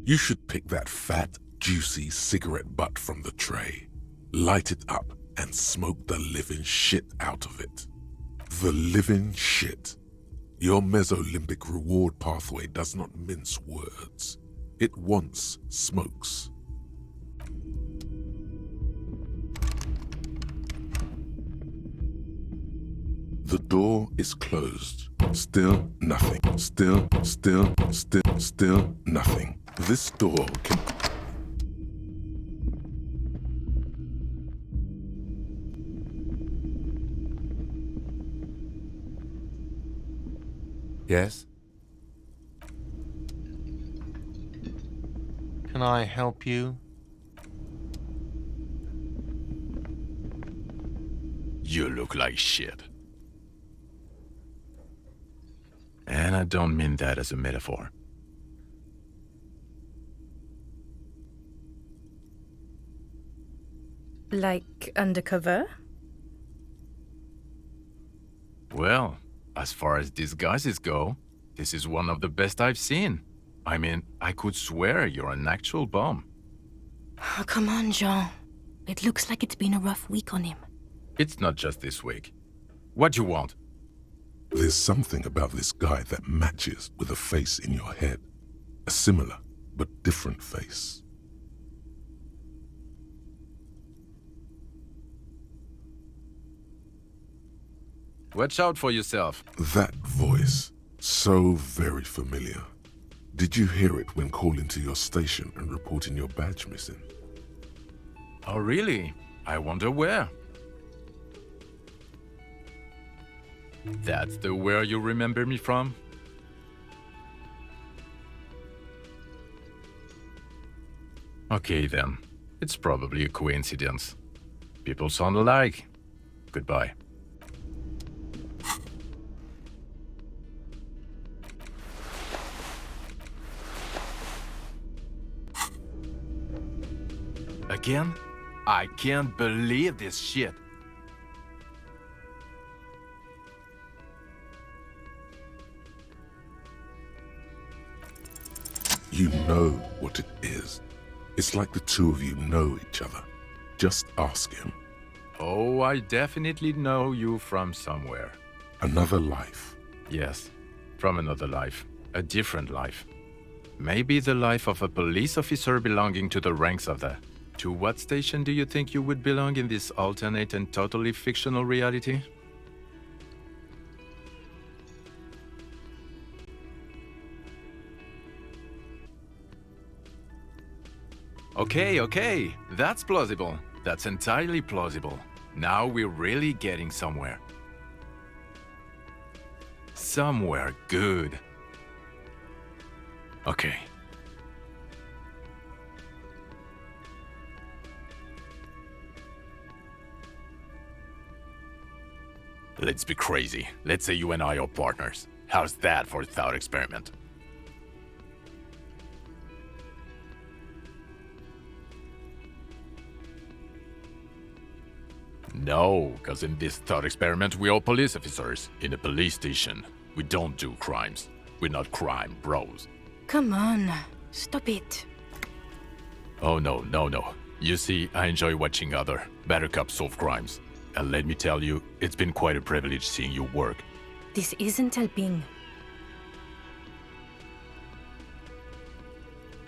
You should pick that fat, juicy cigarette butt from the tray, light it up, and smoke the living shit out of it. The living shit. Your mesolimbic reward pathway does not mince words. It wants smokes. The door is closed. Still nothing. Still nothing. This door can... Yes? Can I help you? You look like shit. And I don't mean that as a metaphor. Like undercover? Well, as far as disguises go, this is one of the best I've seen. I mean, I could swear you're an actual bum. Oh, come on, Jean. It looks like it's been a rough week on him. It's not just this week. What do you want? There's something about this guy that matches with a face in your head. A similar, but different face. Watch out for yourself. That voice, so very familiar. Did you hear it when calling to your station and reporting your badge missing? Oh, really? I wonder where. That's the where you remember me from? Okay then, it's probably a coincidence. People sound alike. Goodbye. Again? I can't believe this shit. You know what it is. It's like the two of you know each other. Just ask him. Oh, I definitely know you from somewhere. Another life. Yes, from another life. A different life. Maybe the life of a police officer belonging to the ranks of the... To what station do you think you would belong in this alternate and totally fictional reality? Okay, that's plausible. That's entirely plausible. Now we're really getting somewhere. Somewhere good. Okay. Let's be crazy. Let's say you and I are partners. How's that for a thought experiment? No, because in this thought experiment we are police officers in a police station. We don't do crimes. We're not crime bros. Come on, stop it. Oh no. You see, I enjoy watching other better cops solve crimes. And let me tell you, it's been quite a privilege seeing you work. This isn't helping.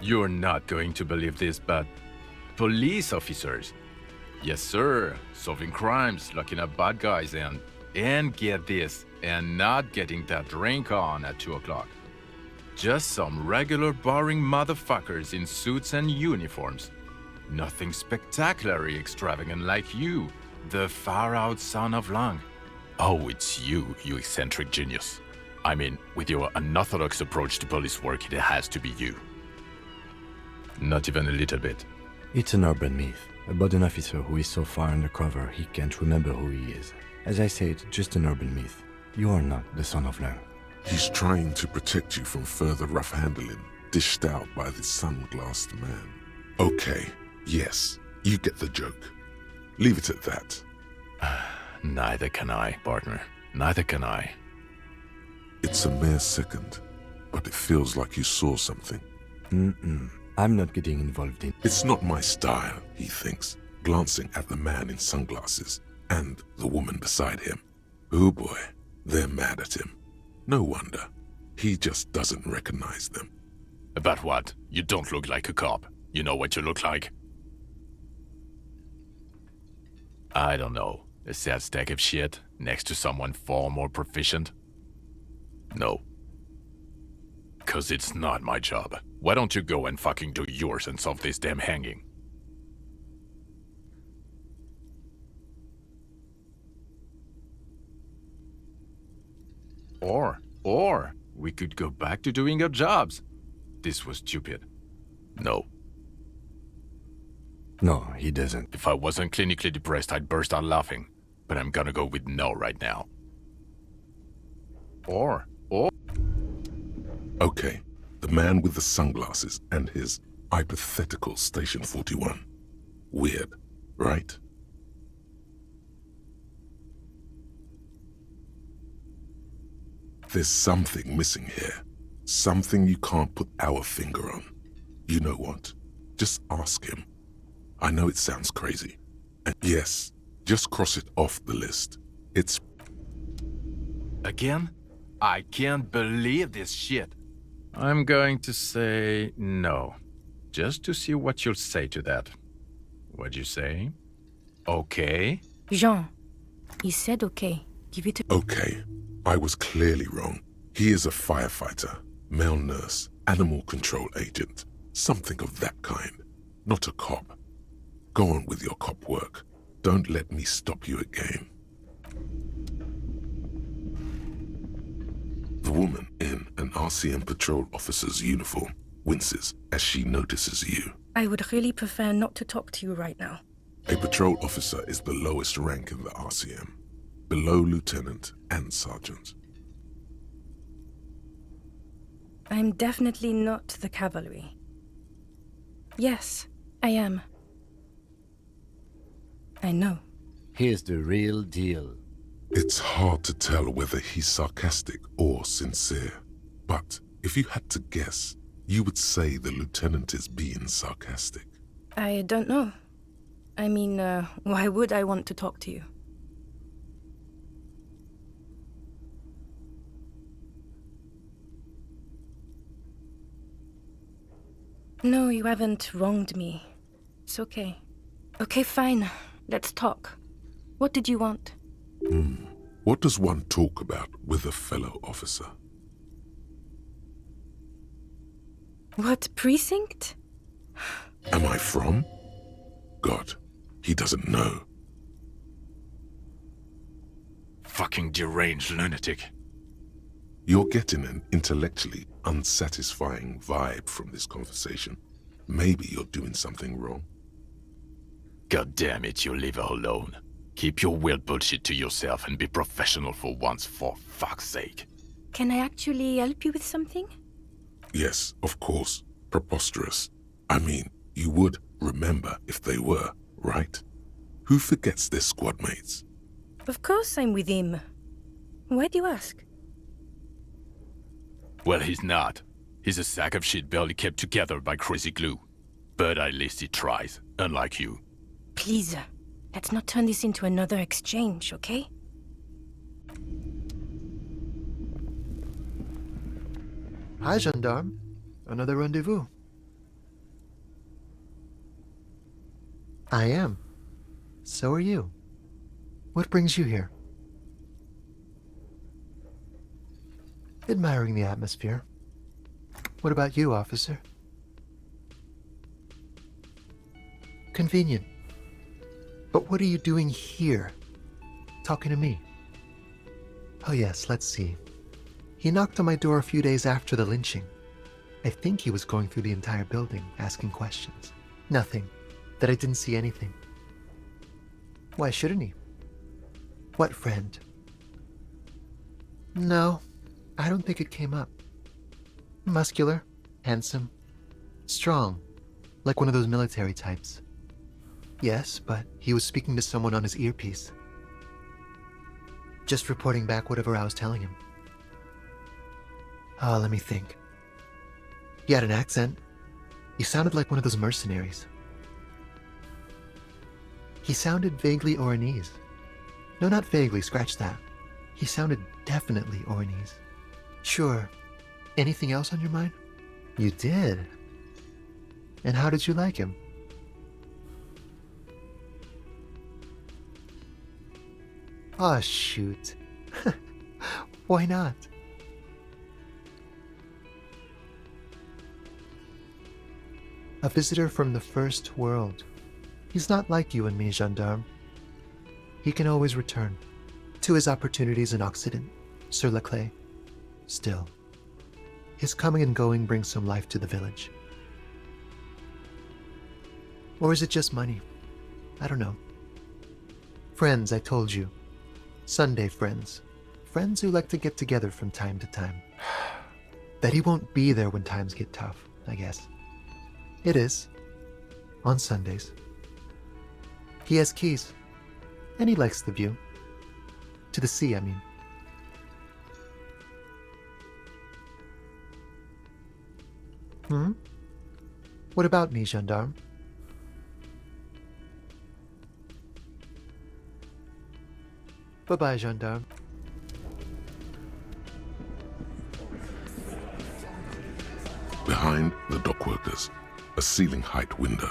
You're not going to believe this, but police officers. Yes, sir. Solving crimes, locking up bad guys, and get this, and not getting that drink on at 2 o'clock. Just some regular boring motherfuckers in suits and uniforms. Nothing spectacularly extravagant like you, the far-out son of Lang. Oh, it's you eccentric genius. I mean, with your unorthodox approach to police work, it has to be you. Not even a little bit. It's an urban myth about an officer who is so far undercover he can't remember who he is. As I say, it's just an urban myth. You are not the son of Lang. He's trying to protect you from further rough handling, dished out by this sunglassed man. Okay, yes, you get the joke. Leave it at that. Neither can I, partner. Neither can I. It's a mere second, but it feels like you saw something. I'm not getting involved in... It's not my style, he thinks, glancing at the man in sunglasses and the woman beside him. Oh boy, they're mad at him. No wonder. He just doesn't recognize them. About what? You don't look like a cop. You know what you look like? I don't know. A sad stack of shit next to someone far more proficient? No. 'Cause it's not my job. Why don't you go and fucking do yours and solve this damn hanging? Or, we could go back to doing our jobs. This was stupid. No. No, he doesn't. If I wasn't clinically depressed, I'd burst out laughing. But I'm gonna go with no right now. Or... Okay, the man with the sunglasses and his hypothetical Station 41. Weird, right? There's something missing here. Something you can't put our finger on. You know what? Just ask him. I know it sounds crazy. And yes, just cross it off the list. It's... Again? I can't believe this shit. I'm going to say no. Just to see what you'll say to that. What'd you say? Okay? Jean, he said okay. Give it a... Okay, I was clearly wrong. He is a firefighter, male nurse, animal control agent, something of that kind. Not a cop. Go on with your cop work. Don't let me stop you again. The woman in an RCM patrol officer's uniform winces as she notices you. I would really prefer not to talk to you right now. A patrol officer is the lowest rank in the RCM, below lieutenant and sergeant. I'm definitely not the cavalry. Yes, I am. I know. Here's the real deal. It's hard to tell whether he's sarcastic or sincere, but if you had to guess, you would say the lieutenant is being sarcastic. I don't know. I mean, why would I want to talk to you? No, you haven't wronged me. It's okay. Okay, fine. Let's talk. What did you want? What does one talk about with a fellow officer? What precinct? Am I from? God, he doesn't know. Fucking deranged lunatic. You're getting an intellectually unsatisfying vibe from this conversation. Maybe you're doing something wrong. God damn it, you leave her alone. Keep your weird bullshit to yourself and be professional for once, for fuck's sake. Can I actually help you with something? Yes, of course. Preposterous. I mean, you would remember if they were, right? Who forgets their squad mates? Of course I'm with him. Why do you ask? Well, he's not. He's a sack of shit barely kept together by crazy glue. But at least he tries, unlike you. Please, let's not turn this into another exchange, okay? Hi, gendarme. Another rendezvous. I am. So are you. What brings you here? Admiring the atmosphere. What about you, officer? Convenient. But what are you doing here? Talking to me? Oh yes, let's see. He knocked on my door a few days after the lynching. I think he was going through the entire building, asking questions. Nothing. That I didn't see anything. Why shouldn't he? What friend? No, I don't think it came up. Muscular, handsome, strong, like one of those military types. Yes, but he was speaking to someone on his earpiece. Just reporting back whatever I was telling him. Oh, let me think. He had an accent. You sounded like one of those mercenaries. He sounded vaguely Oranese. No, not vaguely, scratch that. He sounded definitely Oranese. Sure. Anything else on your mind? You did. And how did you like him? Aw, shoot. Why not? A visitor from the first world. He's not like you and me, gendarme. He can always return to his opportunities in Occident, sur la clé. Still, his coming and going brings some life to the village. Or is it just money? I don't know. Friends, I told you. Sunday friends. Friends who like to get together from time to time. Bet he won't be there when times get tough, I guess. It is. On Sundays. He has keys. And he likes the view. To the sea, I mean. What about me, gendarme? Bye-bye, gendarme. Behind the dockworkers, a ceiling-height window.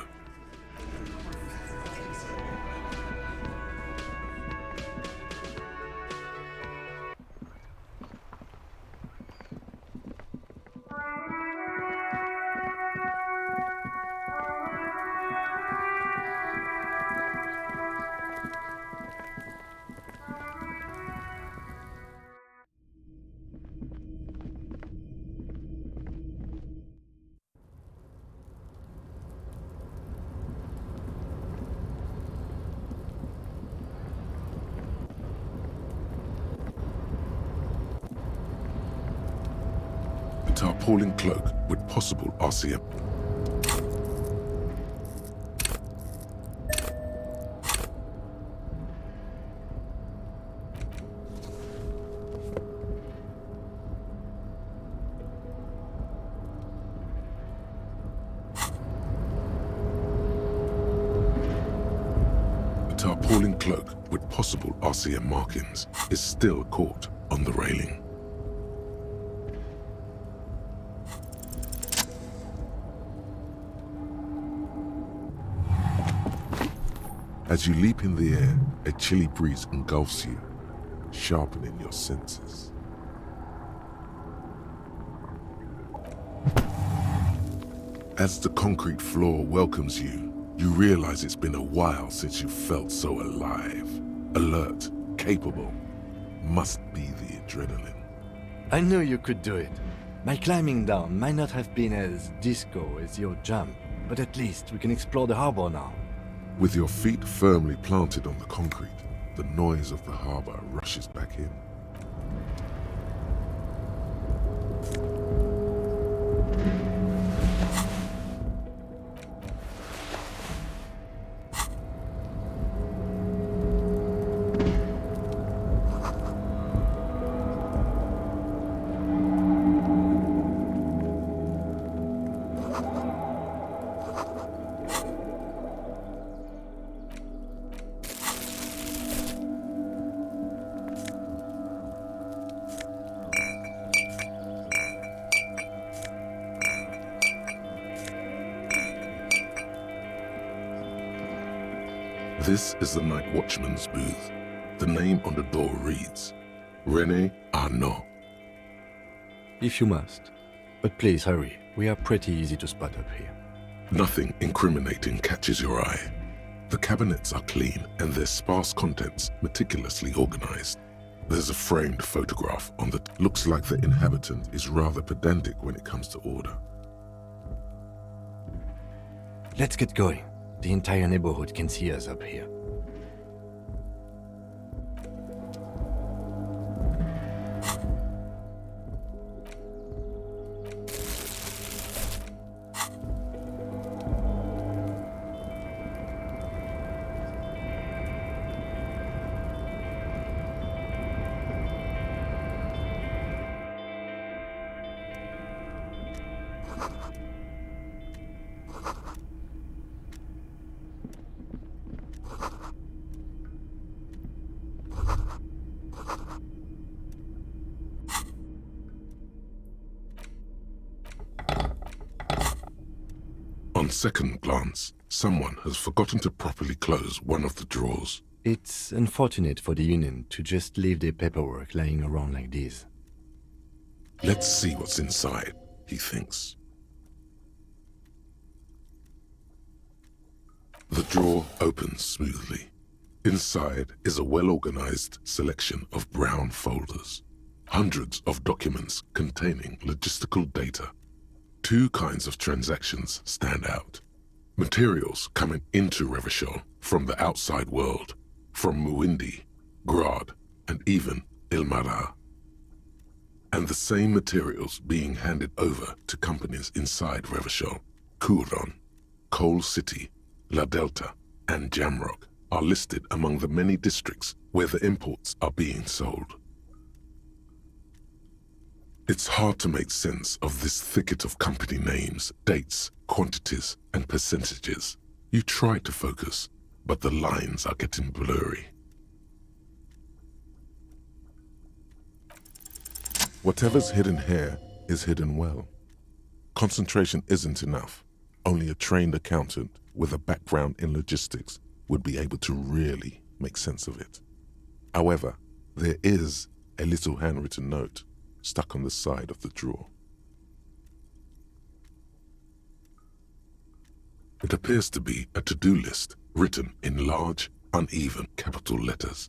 Tarpaulin cloak with possible RCM. The tarpaulin cloak with possible RCM markings is still caught on the railing. As you leap in the air, a chilly breeze engulfs you, sharpening your senses. As the concrete floor welcomes you, you realize it's been a while since you felt so alive, alert, capable. Must be the adrenaline. I knew you could do it. My climbing down might not have been as disco as your jump, but at least we can explore the harbor now. With your feet firmly planted on the concrete, the noise of the harbor rushes back in. This is the night watchman's booth. The name on the door reads, René Arnaud. If you must. But please hurry, we are pretty easy to spot up here. Nothing incriminating catches your eye. The cabinets are clean and their sparse contents meticulously organized. There's a framed photograph on the looks like the inhabitant is rather pedantic when it comes to order. Let's get going. The entire neighborhood can see us up here. On second glance, someone has forgotten to properly close one of the drawers. It's unfortunate for the union to just leave their paperwork lying around like this. Let's see what's inside, he thinks. The drawer opens smoothly. Inside is a well-organized selection of brown folders. Hundreds of documents containing logistical data. Two kinds of transactions stand out. Materials coming into Revachol from the outside world, from Muindi, Grad, and even Ilmara. And the same materials being handed over to companies inside Revachol, Kuron, Coal City, La Delta, and Jamrock are listed among the many districts where the imports are being sold. It's hard to make sense of this thicket of company names, dates, quantities, and percentages. You try to focus, but the lines are getting blurry. Whatever's hidden here is hidden well. Concentration isn't enough. Only a trained accountant with a background in logistics would be able to really make sense of it. However, there is a little handwritten note stuck on the side of the drawer. It appears to be a to-do list written in large, uneven capital letters.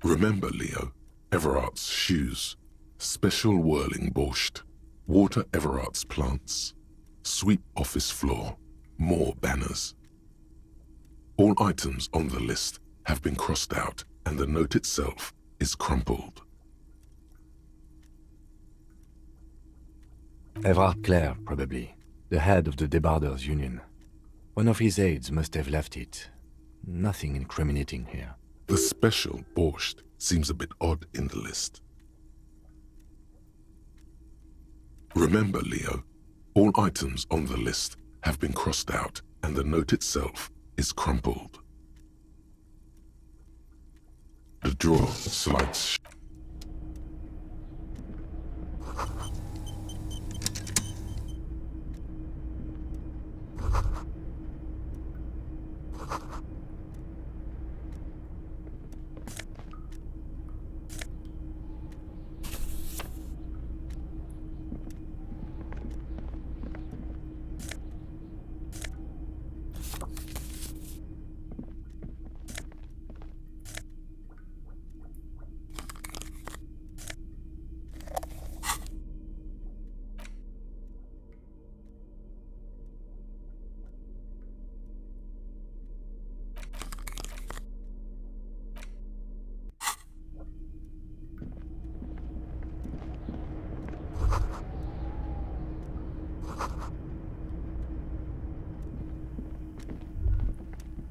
Remember, Leo, Everart's shoes, special whirling borscht, water Everart's plants, sweep office floor, more banners. All items on the list have been crossed out and the note itself is crumpled. Evrart Clare, probably. The head of the Debarders Union. One of his aides must have left it. Nothing incriminating here. The special borscht seems a bit odd in the list. Remember, Leo, all items on the list have been crossed out and the note itself is crumpled. The drawer slides.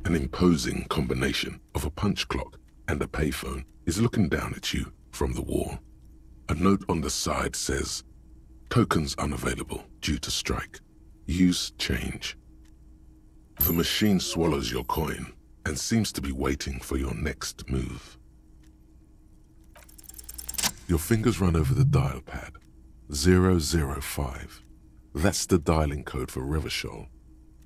An imposing combination of a punch clock and a payphone is looking down at you from the wall. A note on the side says, "Tokens unavailable due to strike. Use change." The machine swallows your coin and seems to be waiting for your next move. Your fingers run over the dial pad. 005. That's the dialing code for Revachol.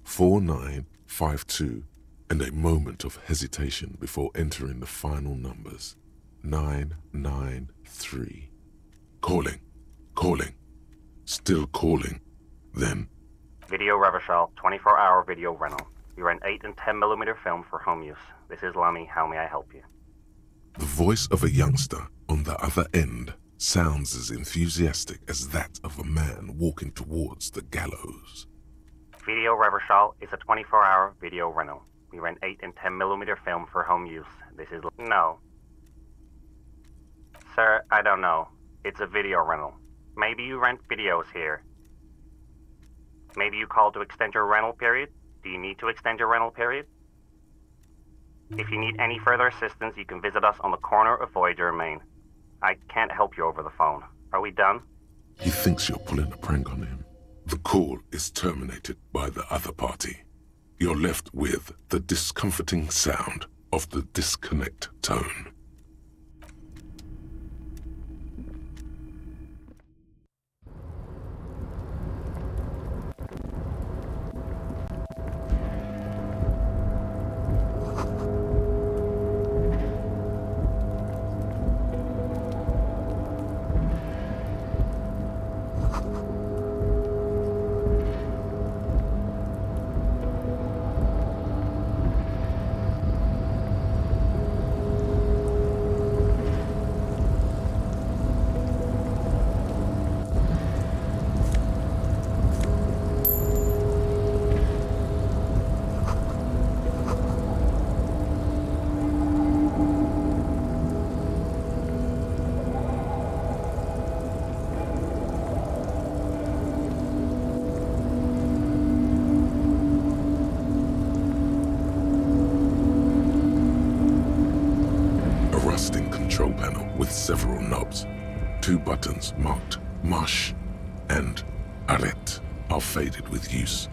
4952. And a moment of hesitation before entering the final numbers. 993. Calling. Still calling. Then, Video Revachol, 24-hour video rental. We rent 8 and 10mm film for home use. This is Lamy. How may I help you? the voice of a youngster on the other end sounds as enthusiastic as that of a man walking towards the gallows. Video Revachol is a 24-hour video rental. We rent 8 and 10mm film for home use. This is... No. Sir, I don't know. It's a video rental. Maybe you rent videos here. Maybe you called to extend your rental period? Do you need to extend your rental period? If you need any further assistance, you can visit us on the corner of Voyager and Main. I can't help you over the phone. Are we done? He thinks you're pulling a prank on him. The call is terminated by the other party. You're left with the discomforting sound of the disconnect tone. control panel with several knobs. 2 buttons marked Marche and Arrête are faded with use.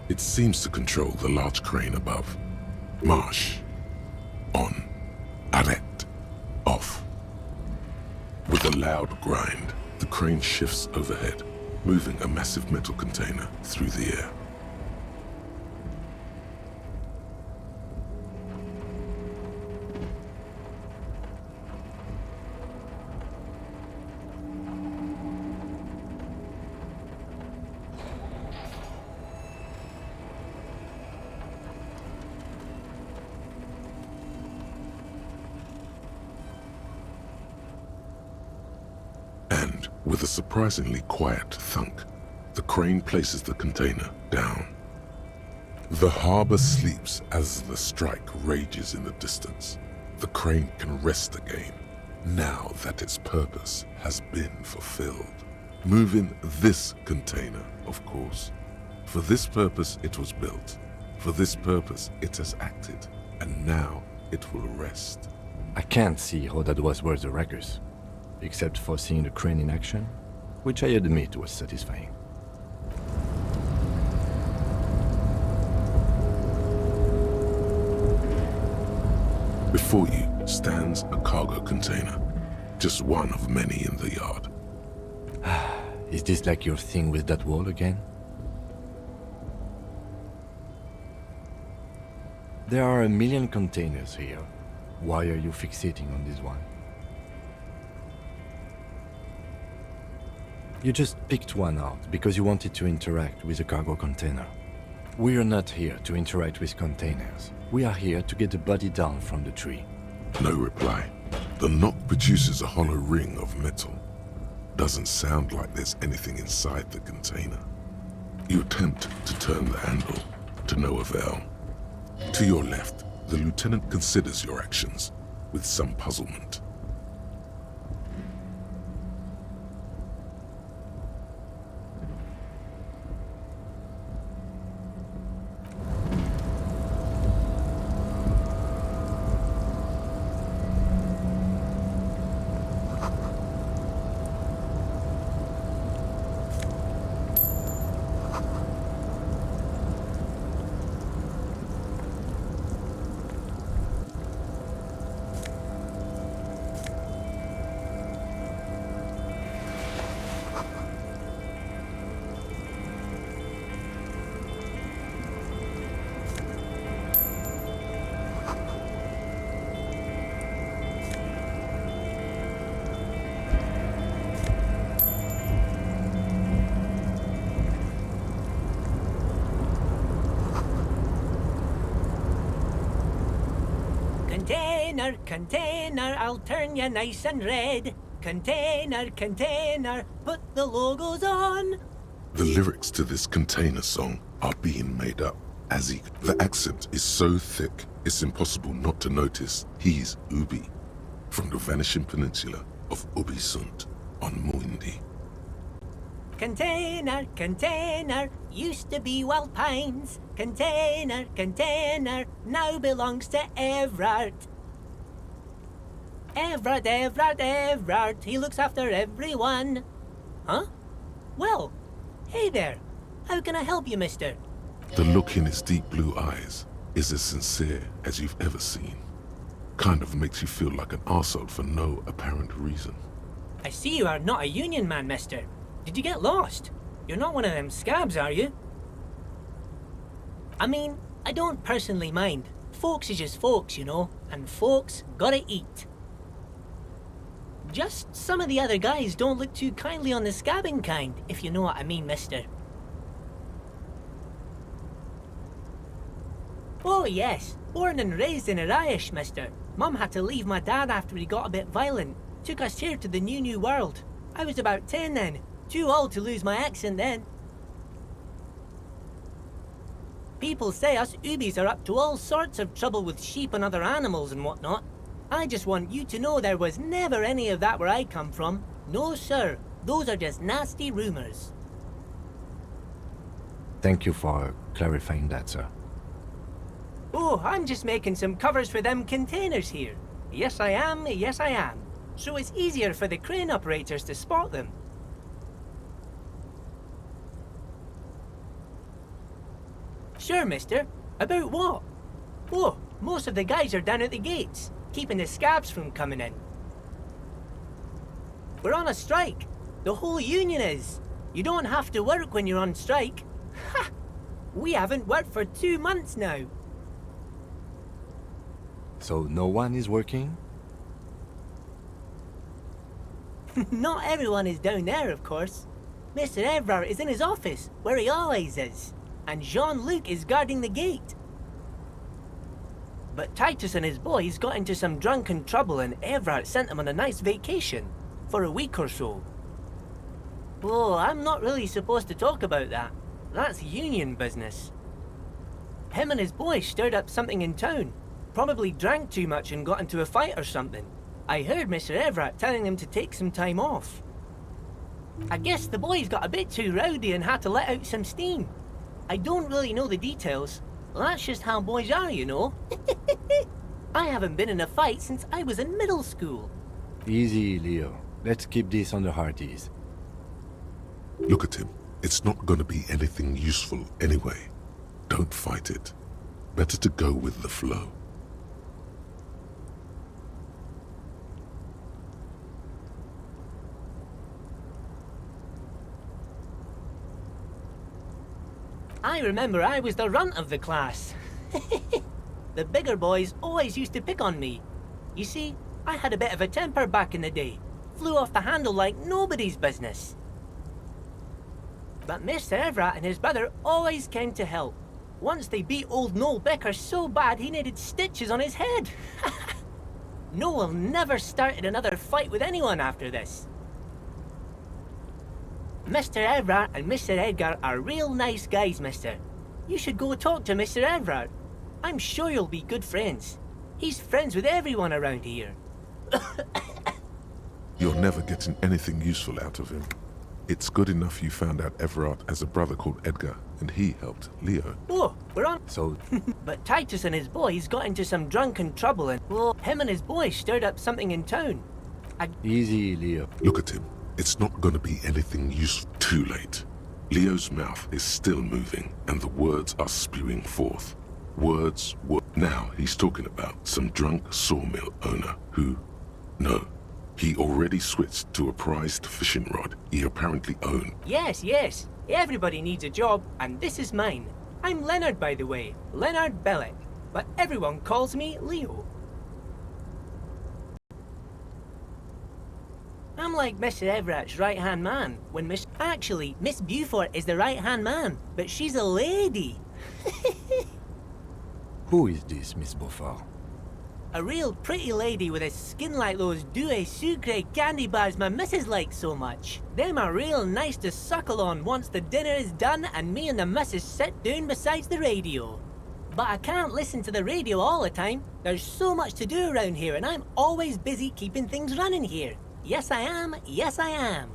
It seems to control the large crane above. Marche. On. Arrête. Off. With a loud grind, the crane shifts overhead, moving a massive metal container through the air. And, with a surprisingly quiet thunk, the crane places the container down. The harbor sleeps as the strike rages in the distance. The crane can rest again, now that its purpose has been fulfilled. Moving this container, of course. For this purpose it was built. For this purpose it has acted. And now it will rest. I can't see how that was worth the records, except for seeing the crane in action, which I admit was satisfying. Before you stands a cargo container, just one of many in the yard. Is this like your thing with that wall again? There are a million containers here. Why are you fixating on this one? You just picked one out because you wanted to interact with a cargo container. We are not here to interact with containers. We are here to get the body down from the tree. No reply. The knock produces a hollow ring of metal. Doesn't sound like there's anything inside the container. You attempt to turn the handle, to no avail. To your left, the lieutenant considers your actions with some puzzlement. Container, container, I'll turn you nice and red. Container, container, put the logos on. The lyrics to this container song are being made up. The accent is so thick, it's impossible not to notice he's Ubi, from the vanishing peninsula of Ubisunt on Muindi. Container, container, used to be Wild Pines. Container, container, now belongs to Evrart. Evrart, Evrart, Evrart, he looks after everyone. Huh? Well, hey there. How can I help you, mister? The look in his deep blue eyes is as sincere as you've ever seen. Kind of makes you feel like an arsehole for no apparent reason. I see you are not a union man, mister. Did you get lost? You're not one of them scabs, are you? I mean, I don't personally mind. Folks is just folks, you know, and folks gotta eat. Just some of the other guys don't look too kindly on the scabbing kind, if you know what I mean, mister. Oh yes, born and raised in Irish, mister. Mum had to leave my dad after he got a bit violent. Took us here to the new world. I was about 10 then. Too old to lose my accent then. People say us Ubis are up to all sorts of trouble with sheep and other animals and whatnot. I just want you to know there was never any of that where I come from. No sir, those are just nasty rumors. Thank you for clarifying that, sir. Oh, I'm just making some covers for them containers here. Yes I am, yes I am. so it's easier for the crane operators to spot them. Sure, mister. About what? Oh, most of the guys are down at the gates, keeping the scabs from coming in. We're on a strike. The whole union is. You don't have to work when you're on strike. Ha! We haven't worked for 2 months now. So no one is working? Not everyone is down there, of course. Mr. Evrart is in his office, where he always is. And Jean-Luc is guarding the gate. But Titus and his boys got into some drunken trouble and Evrart sent them on a nice vacation. For a week or so. Oh, I'm not really supposed to talk about that. That's union business. Him and his boys stirred up something in town. Probably drank too much and got into a fight or something. I heard Mr. Evrart telling them to take some time off. I guess the boys got a bit too rowdy and had to let out some steam. I don't really know the details. That's just how boys are, you know. I haven't been in a fight since I was in middle school. Easy, Leo. Let's keep this on the hard ease. Look at him. It's not going to be anything useful anyway. Don't fight it. Better to go with the flow. I remember I was the runt of the class. The bigger boys always used to pick on me. You see, I had a bit of a temper back in the day. Flew off the handle like nobody's business. But Mr. Evrart and his brother always came to help. Once they beat old Noel Becker so bad he needed stitches on his head. Noel never started another fight with anyone after this. Mr. Evrart and Mr. Edgar are real nice guys, mister. You should go talk to Mr. Evrart. I'm sure you'll be good friends. He's friends with everyone around here. You're never getting anything useful out of him. It's good enough you found out Evrart has a brother called Edgar, and he helped Leo. Oh, we're on. So, But Titus and his boys got into some drunken trouble and, well, him and his boys stirred up something in town. easy, Leo. Look at him. It's not going to be anything useful. Too late. Leo's mouth is still moving, and the words are spewing forth. Words. Now he's talking about some drunk sawmill owner who... No. He already switched to a prized fishing rod he apparently owned. Yes, yes. Everybody needs a job, and this is mine. I'm Leonard, by the way. Leonard Bellick. But everyone calls me Leo. I'm like Mr. Everett's right-hand man, when Actually, Miss Beaufort is the right-hand man, but she's a lady. Who is this, Miss Beaufort? A real pretty lady with a skin like those douce sucre candy bars my missus likes so much. Them are real nice to suckle on once the dinner is done and me and the missus sit down beside the radio. But I can't listen to the radio all the time. There's so much to do around here and I'm always busy keeping things running here. Yes I am, yes I am.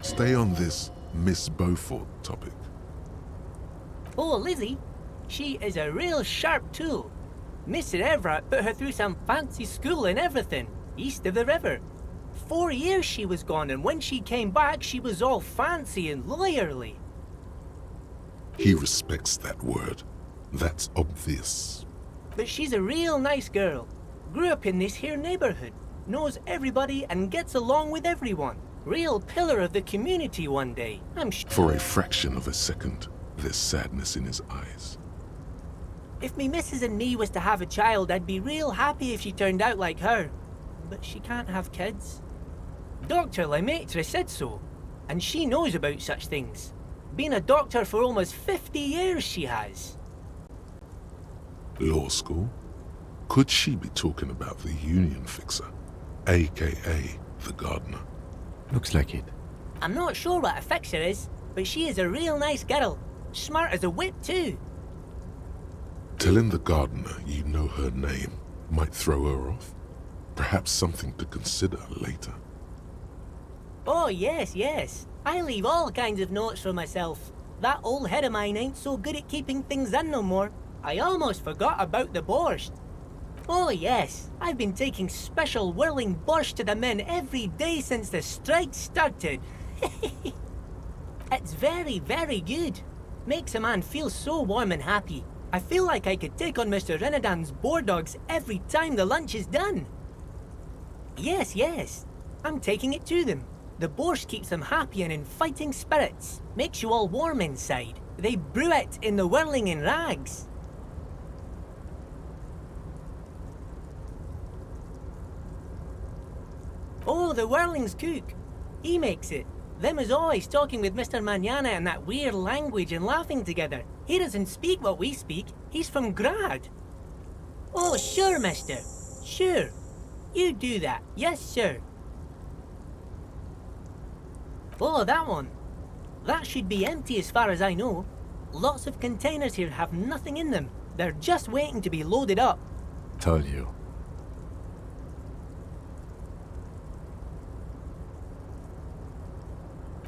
Stay on this Miss Beaufort topic. Oh, Lizzie, she is a real sharp tool. Mr. Evrart put her through some fancy school and everything, east of the river. 4 years she was gone, and when she came back, she was all fancy and lawyerly. He respects that word. That's obvious. But she's a real nice girl. Grew up in this here neighborhood, knows everybody and gets along with everyone. Real pillar of the community one day, I'm sure. For a fraction of a second, there's sadness in his eyes. If me missus and me was to have a child, I'd be real happy if she turned out like her. But she can't have kids. Dr. Lemaitre said so, and she knows about such things. Been a doctor for almost 50 years, she has. Law school? Could she be talking about the union fixer, aka the gardener? Looks like it. I'm not sure what a fixer is, but she is a real nice girl. Smart as a whip, too. Telling the gardener you know her name might throw her off. Perhaps something to consider later. Oh, yes, yes. I leave all kinds of notes for myself. That old head of mine ain't so good at keeping things in no more. I almost forgot about the borscht. Oh yes, I've been taking special whirling borscht to the men every day since the strike started. It's very, very good. Makes a man feel so warm and happy. I feel like I could take on Mr. Renadan's boar dogs every time the lunch is done. Yes, yes, I'm taking it to them. The borscht keeps them happy and in fighting spirits. Makes you all warm inside. They brew it in the whirling in rags. Oh, the whirling's cook. He makes it. Them is always talking with Mr. Mañana in that weird language and laughing together. He doesn't speak what we speak. He's from Grad. Oh, sure, mister. Sure. You do that. Yes, sir. Oh, that one. That should be empty as far as I know. Lots of containers here have nothing in them. They're just waiting to be loaded up. Told you.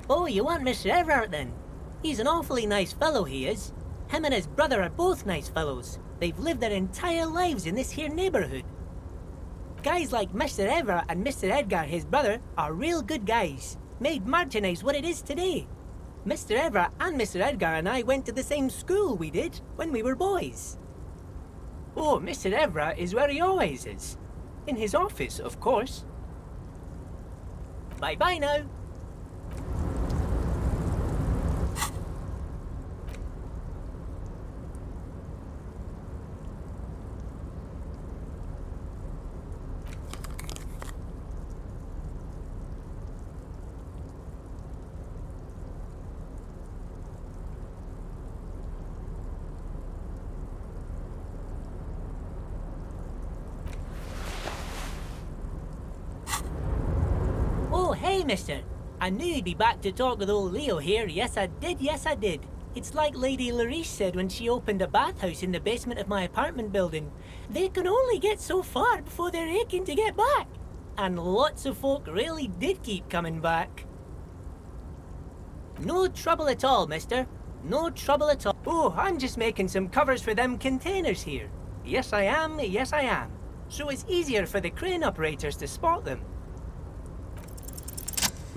Oh, you want Mr. Evrart then? He's an awfully nice fellow, he is. Him and his brother are both nice fellows. They've lived their entire lives in this here neighborhood. Guys like Mr. Evrart and Mr. Edgar, his brother, are real good guys. Made Martinez what it is today. Mr. Evrart and Mr. Edgar and I went to the same school we did when we were boys. Oh, Mr. Evrart is where he always is. In his office, of course. Bye-bye now. Hey, mister. I knew you'd be back to talk with old Leo here. Yes, I did. Yes, I did. It's like Lady Larice said when she opened a bathhouse in the basement of my apartment building. They can only get so far before they're aching to get back. And lots of folk really did keep coming back. No trouble at all, mister. No trouble at all. Oh, I'm just making some covers for them containers here. Yes, I am. Yes, I am. So it's easier for the crane operators to spot them.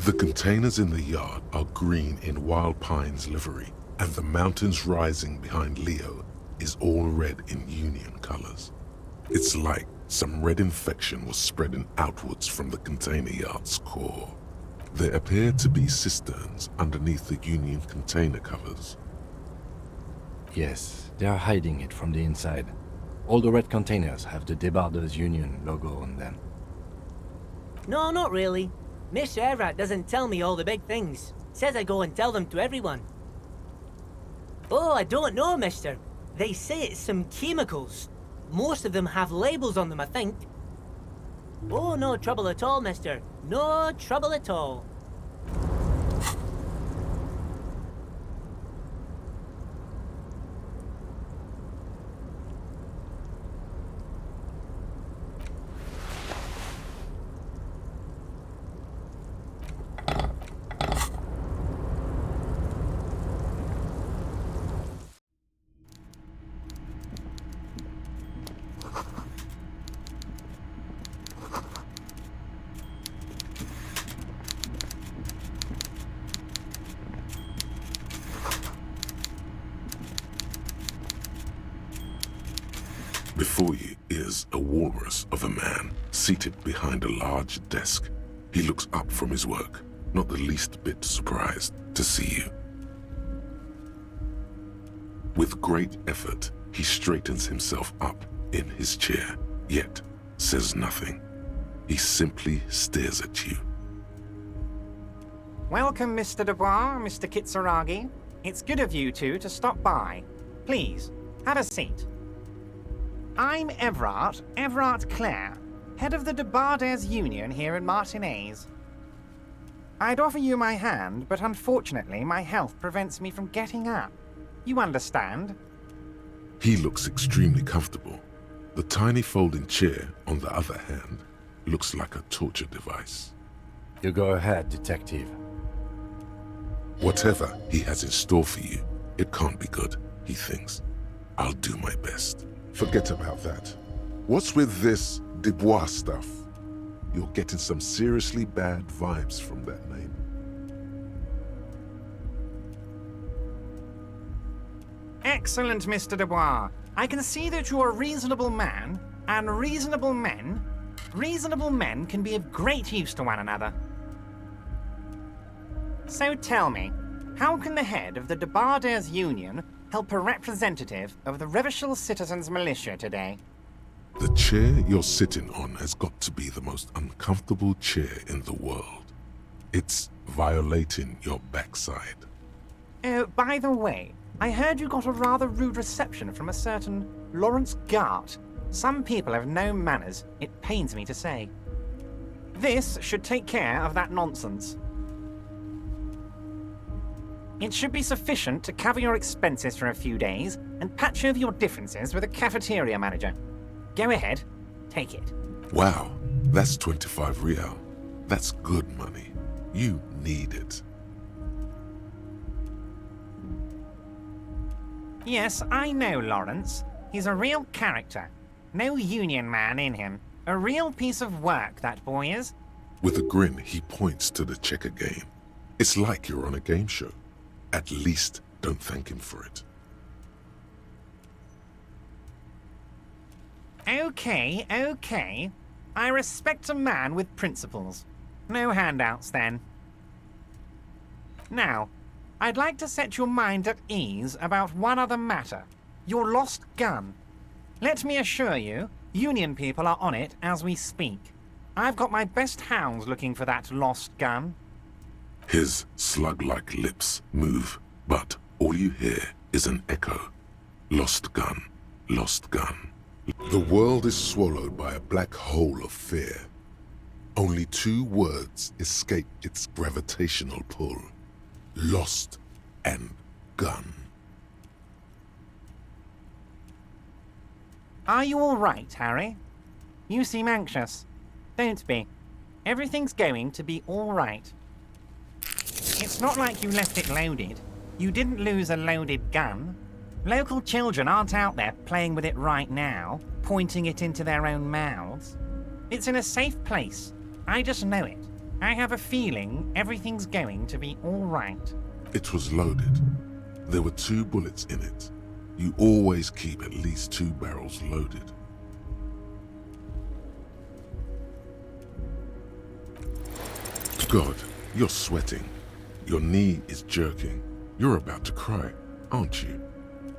The containers in the yard are green in Wild Pine's livery, and the mountains rising behind Leo is all red in Union colors. It's like some red infection was spreading outwards from the container yard's core. There appear to be cisterns underneath the Union container covers. Yes, they are hiding it from the inside. All the red containers have the Debarders Union logo on them. No, not really. Mr. Evrart doesn't tell me all the big things. Says I go and tell them to everyone. Oh, I don't know, mister. They say it's some chemicals. Most of them have labels on them, I think. Oh, no trouble at all, mister. No trouble at all. Before you is a walrus of a man seated behind a large desk. He looks up from his work, not the least bit surprised to see you. With great effort, he straightens himself up in his chair, yet says nothing. He simply stares at you. Welcome, Mr. Dubois, Mr. Kitsuragi. It's good of you two to stop by. Please, have a seat. I'm Evrart Clare, head of the Debarders Union here in Martinez. I'd offer you my hand, but unfortunately my health prevents me from getting up. You understand? He looks extremely comfortable. The tiny folding chair, on the other hand, looks like a torture device. You go ahead, detective. Whatever he has in store for you, it can't be good, he thinks. I'll do my best. Forget about that. What's with this Dubois stuff? You're getting some seriously bad vibes from that name. Excellent, Mr. Dubois. I can see that you're a reasonable man, and reasonable men can be of great use to one another. So tell me, how can the head of the Debarders Union help a representative of the Revachol Citizens Militia today? The chair you're sitting on has got to be the most uncomfortable chair in the world. It's violating your backside. Oh, by the way, I heard you got a rather rude reception from a certain Lawrence Gart. Some people have no manners, it pains me to say. This should take care of that nonsense. It should be sufficient to cover your expenses for a few days and patch over your differences with a cafeteria manager. Go ahead, take it. Wow, that's 25 real. That's good money. You need it. Yes, I know Lawrence. He's a real character. No union man in him. A real piece of work, that boy is. With a grin, he points to the checker game. It's like you're on a game show. At least don't thank him for it. Okay. I respect a man with principles. No handouts, then. Now, I'd like to set your mind at ease about one other matter. Your lost gun. Let me assure you, Union people are on it as we speak. I've got my best hounds looking for that lost gun. His slug-like lips move, but all you hear is an echo. Lost gun, lost gun. The world is swallowed by a black hole of fear. Only two words escape its gravitational pull. Lost and gun. Are you all right, Harry? You seem anxious. Don't be. Everything's going to be all right. It's not like you left it loaded. You didn't lose a loaded gun. Local children aren't out there playing with it right now, pointing it into their own mouths. It's in a safe place. I just know it. I have a feeling everything's going to be all right. It was loaded. There were 2 bullets in it. You always keep at least 2 barrels loaded. God, you're sweating. Your knee is jerking. You're about to cry, aren't you?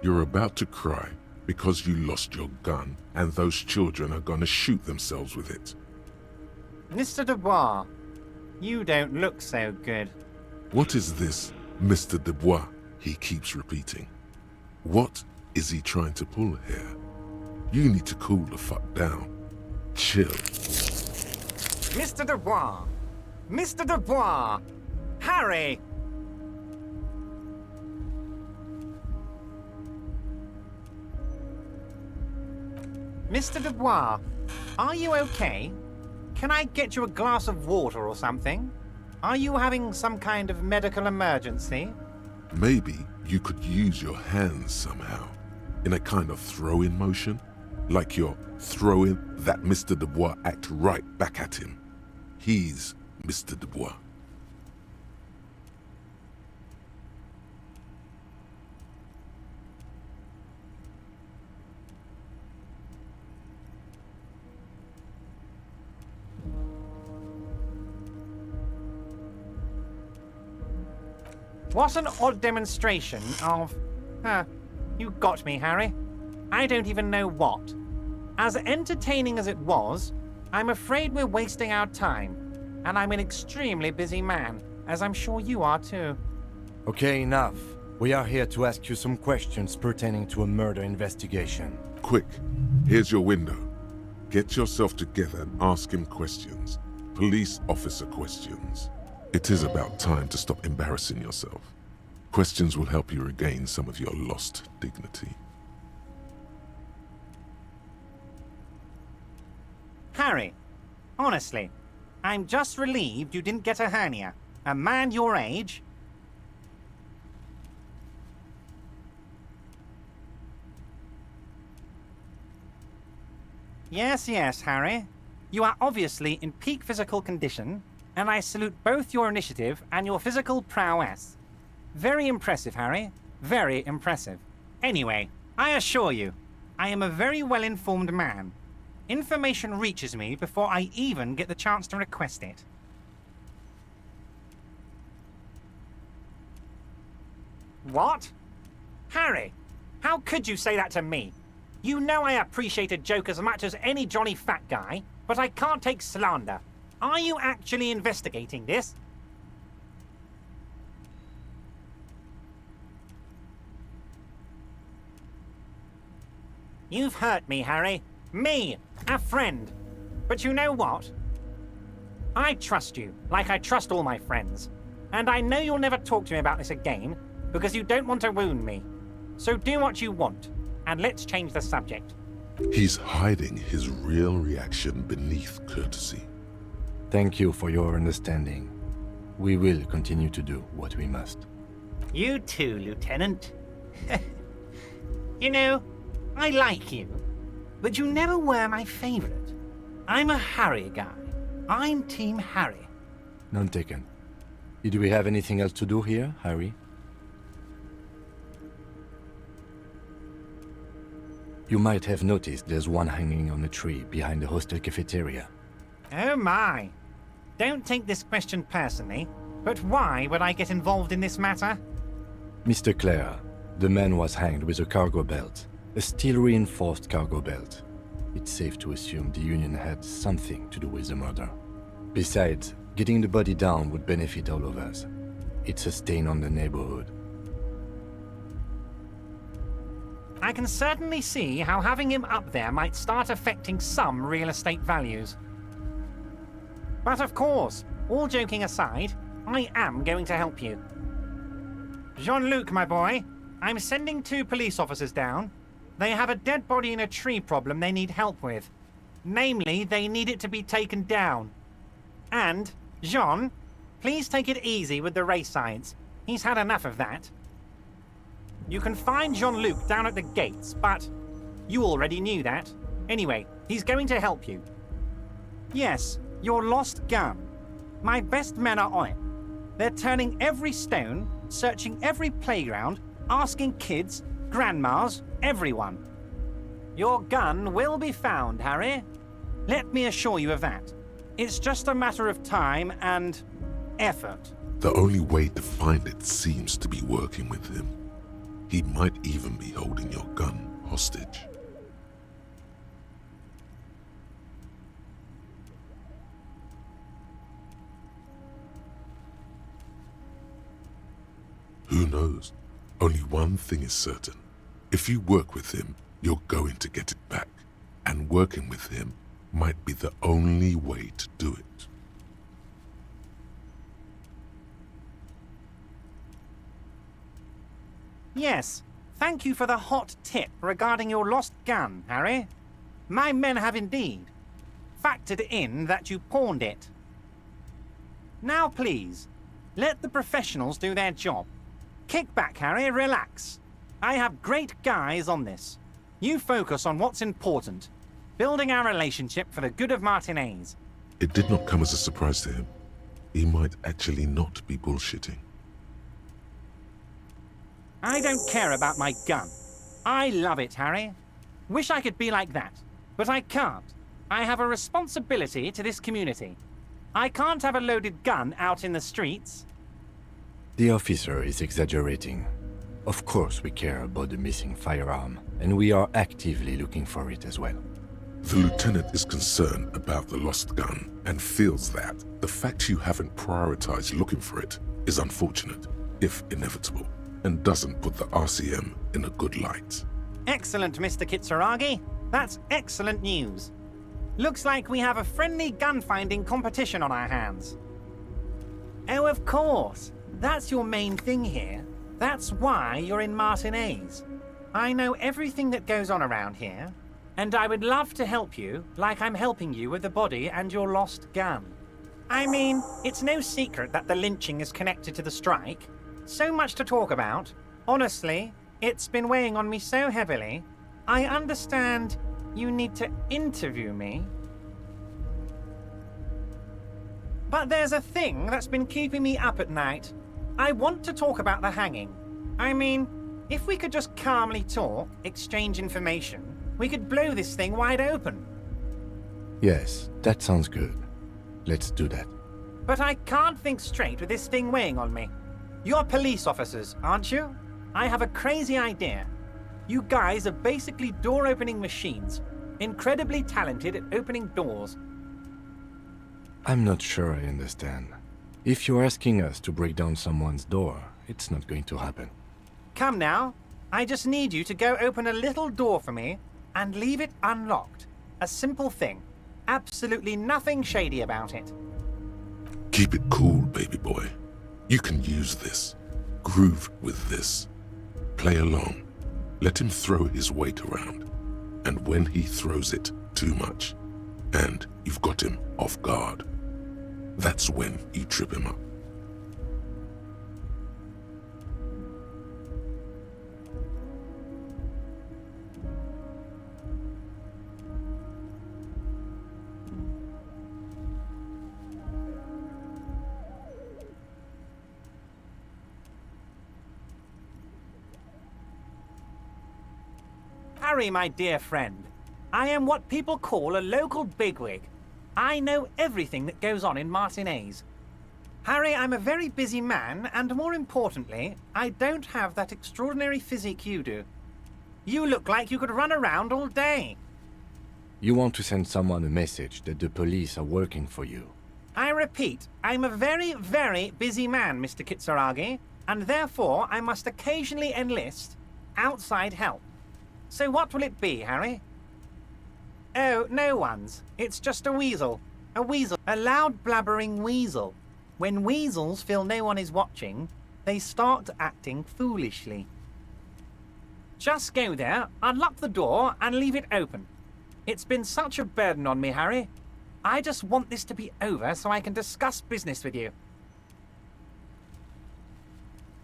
You're about to cry because you lost your gun and those children are gonna shoot themselves with it. Mr. Dubois, you don't look so good. What is this, Mr. Dubois? He keeps repeating. What is he trying to pull here? You need to cool the fuck down. Chill. Mr. Dubois! Mr. Dubois! Harry! Mr. Dubois, are you okay? Can I get you a glass of water or something? Are you having some kind of medical emergency? Maybe you could use your hands somehow, in a kind of throw-in motion, like you're throwing that Mr. Dubois act right back at him. He's Mr. Dubois. What an odd demonstration of... you got me, Harry. I don't even know what. As entertaining as it was, I'm afraid we're wasting our time. And I'm an extremely busy man, as I'm sure you are too. Okay, enough. We are here to ask you some questions pertaining to a murder investigation. Quick, here's your window. Get yourself together and ask him questions. Police officer questions. It is about time to stop embarrassing yourself. Questions will help you regain some of your lost dignity. Harry, honestly, I'm just relieved you didn't get a hernia. A man your age... Yes, yes, Harry. You are obviously in peak physical condition, and I salute both your initiative and your physical prowess. Very impressive, Harry. Very impressive. Anyway, I assure you, I am a very well-informed man. Information reaches me before I even get the chance to request it. What? Harry, how could you say that to me? You know I appreciate a joke as much as any Johnny Fat Guy, but I can't take slander. Are you actually investigating this? You've hurt me, Harry. Me, a friend. But you know what? I trust you, like I trust all my friends. And I know you'll never talk to me about this again, because you don't want to wound me. So do what you want, and let's change the subject. He's hiding his real reaction beneath courtesy. Thank you for your understanding. We will continue to do what we must. You too, Lieutenant. You know, I like you, but you never were my favorite. I'm a Harry guy. I'm Team Harry. None taken. Did we have anything else to do here, Harry? You might have noticed there's one hanging on a tree behind the hostel cafeteria. Oh my. Don't take this question personally, but why would I get involved in this matter? Mr. Clare, the man was hanged with a cargo belt, a steel-reinforced cargo belt. It's safe to assume the Union had something to do with the murder. Besides, getting the body down would benefit all of us. It's a stain on the neighborhood. I can certainly see how having him up there might start affecting some real estate values. But of course, all joking aside, I am going to help you. Jean-Luc, my boy, I'm sending 2 police officers down. They have a dead body in a tree problem they need help with. Namely, they need it to be taken down. And, Jean, please take it easy with the race signs. He's had enough of that. You can find Jean-Luc down at the gates, but you already knew that. Anyway, he's going to help you. Yes, your lost gun. My best men are on it. They're turning every stone, searching every playground, asking kids, grandmas, everyone. Your gun will be found, Harry. Let me assure you of that. It's just a matter of time and effort. The only way to find it seems to be working with him. He might even be holding your gun hostage. Who knows? Only one thing is certain. If you work with him, you're going to get it back. And working with him might be the only way to do it. Yes, thank you for the hot tip regarding your lost gun, Harry. My men have indeed factored in that you pawned it. Now please, let the professionals do their job. Kick back, Harry, relax. I have great guys on this. You focus on what's important, building our relationship for the good of Martinez. It did not come as a surprise to him. He might actually not be bullshitting. I don't care about my gun. I love it, Harry. Wish I could be like that, but I can't. I have a responsibility to this community. I can't have a loaded gun out in the streets. The officer is exaggerating. Of course we care about the missing firearm, and we are actively looking for it as well. The lieutenant is concerned about the lost gun and feels that the fact you haven't prioritized looking for it is unfortunate, if inevitable, and doesn't put the RCM in a good light. Excellent, Mr. Kitsuragi. That's excellent news. Looks like we have a friendly gun-finding competition on our hands. Oh, of course. That's your main thing here. That's why you're in Martinez. I know everything that goes on around here, and I would love to help you like I'm helping you with the body and your lost gun. I mean, it's no secret that the lynching is connected to the strike. So much to talk about. Honestly, it's been weighing on me so heavily. I understand You need to interview me? But there's a thing that's been keeping me up at night. I want to talk about the hanging. I mean, if we could just calmly talk, exchange information, we could blow this thing wide open. Yes, that sounds good. Let's do that. But I can't think straight with this thing weighing on me. You're police officers, aren't you? I have a crazy idea. You guys are basically door-opening machines, incredibly talented at opening doors. I'm not sure I understand. If you're asking us to break down someone's door, it's not going to happen. Come now. I just need you to go open a little door for me and leave it unlocked. A simple thing. Absolutely nothing shady about it. Keep it cool, baby boy. You can use this. Groove with this. Play along. Let him throw his weight around. And when he throws it too much, and you've got him off guard, that's when you trip him up. Harry, my dear friend, I am what people call a local bigwig. I know everything that goes on in Martinez. Harry, I'm a very busy man, and more importantly, I don't have that extraordinary physique you do. You look like you could run around all day. You want to send someone a message that the police are working for you. I repeat, I'm a very, very busy man, Mr. Kitsuragi, and therefore I must occasionally enlist outside help. So what will it be, Harry? Oh, no one's. It's just a weasel. A weasel. A loud blabbering weasel. When weasels feel no one is watching, they start acting foolishly. Just go there, unlock the door, and leave it open. It's been such a burden on me, Harry. I just want this to be over so I can discuss business with you.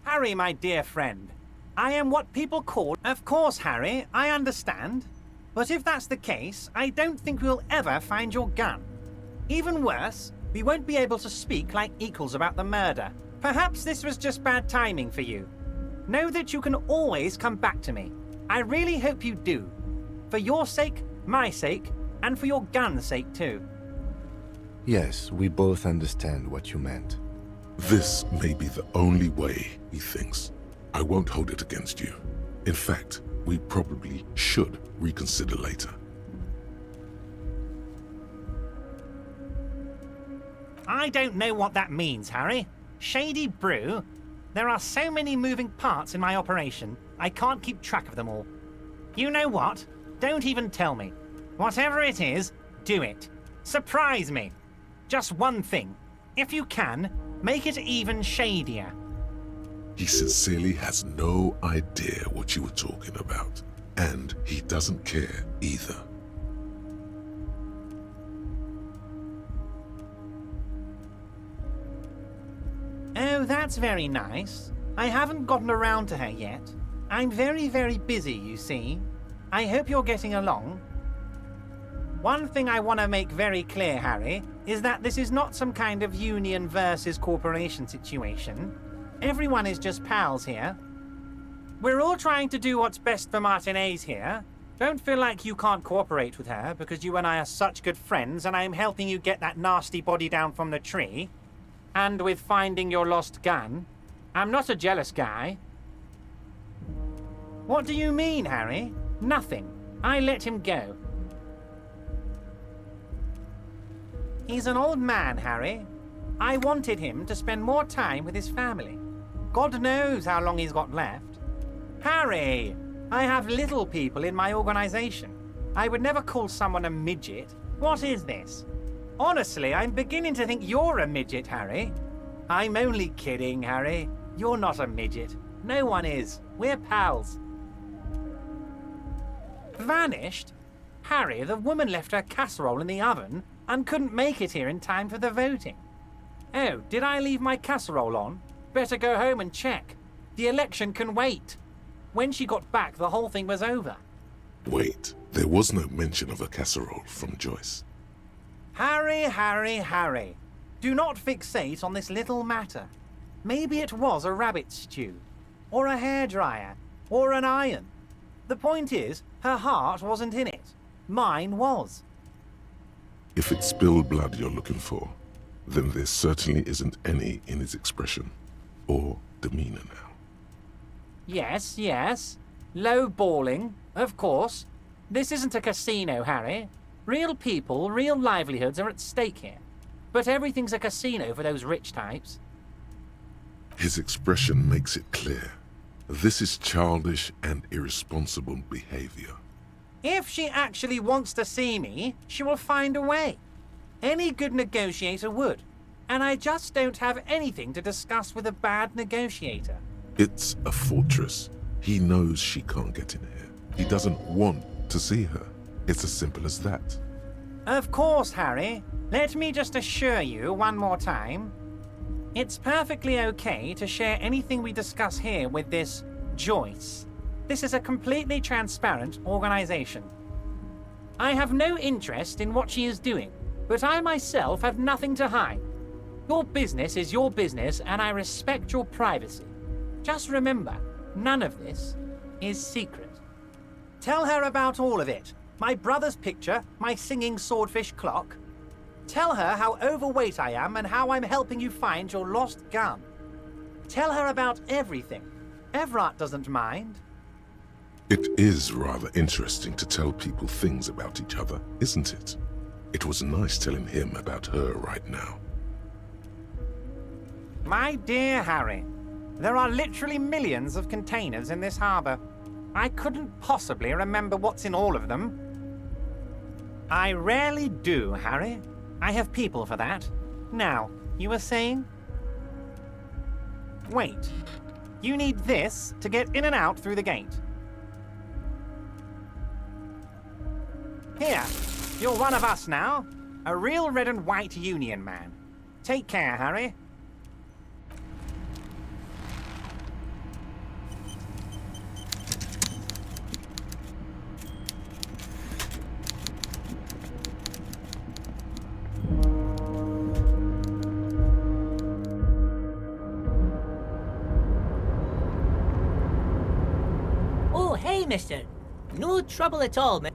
Harry, my dear friend, I am what people call... Of course, Harry, I understand. But if that's the case, I don't think we'll ever find your gun. Even worse, we won't be able to speak like equals about the murder. Perhaps this was just bad timing for you. Know that you can always come back to me. I really hope you do. For your sake, my sake, and for your gun's sake too. Yes, we both understand what you meant. This may be the only way, he thinks. I won't hold it against you. In fact, we probably should reconsider later. I don't know what that means, Harry. Shady brew? There are so many moving parts in my operation, I can't keep track of them all. You know what? Don't even tell me. Whatever it is, do it. Surprise me. Just one thing. If you can, make it even shadier. He sincerely has no idea what you were talking about, and he doesn't care either. Oh, that's very nice. I haven't gotten around to her yet. I'm very, very busy, you see. I hope you're getting along. One thing I want to make very clear, Harry, is that this is not some kind of union versus corporation situation. Everyone is just pals here. We're all trying to do what's best for Martinez here. Don't feel like you can't cooperate with her because you and I are such good friends and I'm helping you get that nasty body down from the tree. And with finding your lost gun. I'm not a jealous guy. What do you mean, Harry? Nothing. I let him go. He's an old man, Harry. I wanted him to spend more time with his family. God knows how long he's got left. Harry, I have little people in my organization. I would never call someone a midget. What is this? Honestly, I'm beginning to think you're a midget, Harry. I'm only kidding, Harry. You're not a midget. No one is. We're pals. Vanished? Harry, the woman left her casserole in the oven and couldn't make it here in time for the voting. Oh, did I leave my casserole on? Better go home and check. The election can wait. When she got back, the whole thing was over. Wait, there was no mention of a casserole from Joyce. Harry, Harry, Harry. Do not fixate on this little matter. Maybe it was a rabbit stew, or a hairdryer, or an iron. The point is, her heart wasn't in it. Mine was. If it's spilled blood you're looking for, then there certainly isn't any in his expression or demeanor now. Yes, yes. Low balling, of course. This isn't a casino, Harry. Real people, real livelihoods are at stake here. But everything's a casino for those rich types. His expression makes it clear. This is childish and irresponsible behavior. If she actually wants to see me, she will find a way. Any good negotiator would. And I just don't have anything to discuss with a bad negotiator. It's a fortress. He knows she can't get in here. He doesn't want to see her. It's as simple as that. Of course, Harry. Let me just assure you one more time. It's perfectly okay to share anything we discuss here with this Joyce. This is a completely transparent organization. I have no interest in what she is doing, but I myself have nothing to hide. Your business is your business, and I respect your privacy. Just remember, none of this is secret. Tell her about all of it. My brother's picture, my singing swordfish clock. Tell her how overweight I am and how I'm helping you find your lost gun. Tell her about everything. Evrart doesn't mind. It is rather interesting to tell people things about each other, isn't it? It was nice telling him about her right now. My dear Harry, there are literally millions of containers in this harbor. I couldn't possibly remember what's in all of them. I rarely do, Harry. I have people for that. Now, you were saying? Wait. You need this to get in and out through the gate. Here, you're one of us now. A real red and white union man. Take care, Harry. Oh, hey, mister. No trouble at all, man.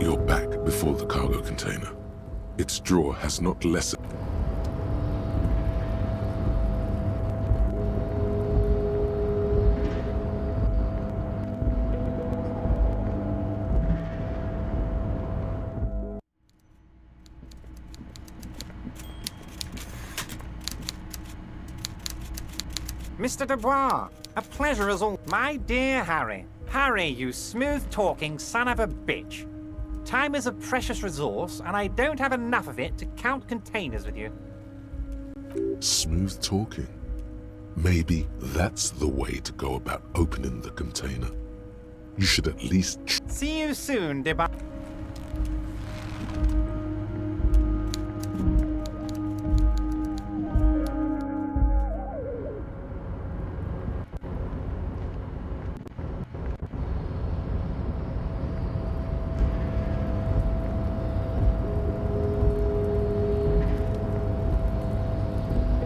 You're back before the cargo container. Its drawer has not lessened. Mr. Dubois, a pleasure as all. My dear Harry. Harry, you smooth-talking son of a bitch. Time is a precious resource, and I don't have enough of it to count containers with you. Smooth talking. Maybe that's the way to go about opening the container. You should at least See you soon, Dubois.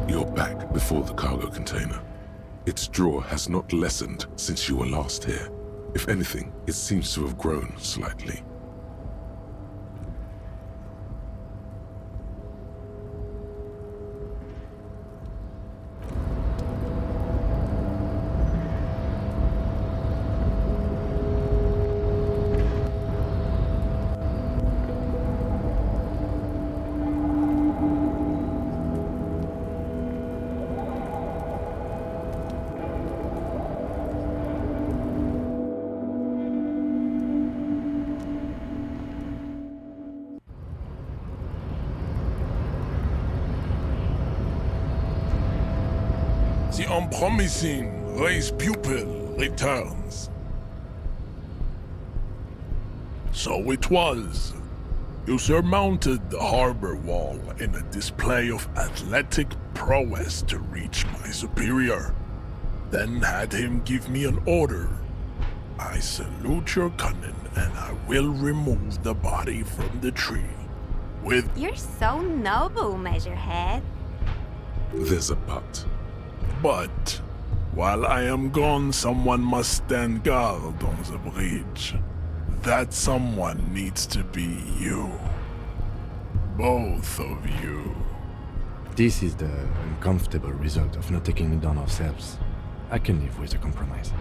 You're back before the cargo container. Its drawer has not lessened since you were last here. If anything, it seems to have grown slightly. unpromising race pupil returns. So it was. You surmounted the harbor wall in a display of athletic prowess to reach my superior, then had him give me an order. I salute your cunning, and I will remove the body from the tree. With You're so noble, Measurehead. There's a but. But while I am gone, someone must stand guard on the bridge. That someone needs to be you. Both of you. This is the uncomfortable result of not taking it down ourselves. I can live with a compromise.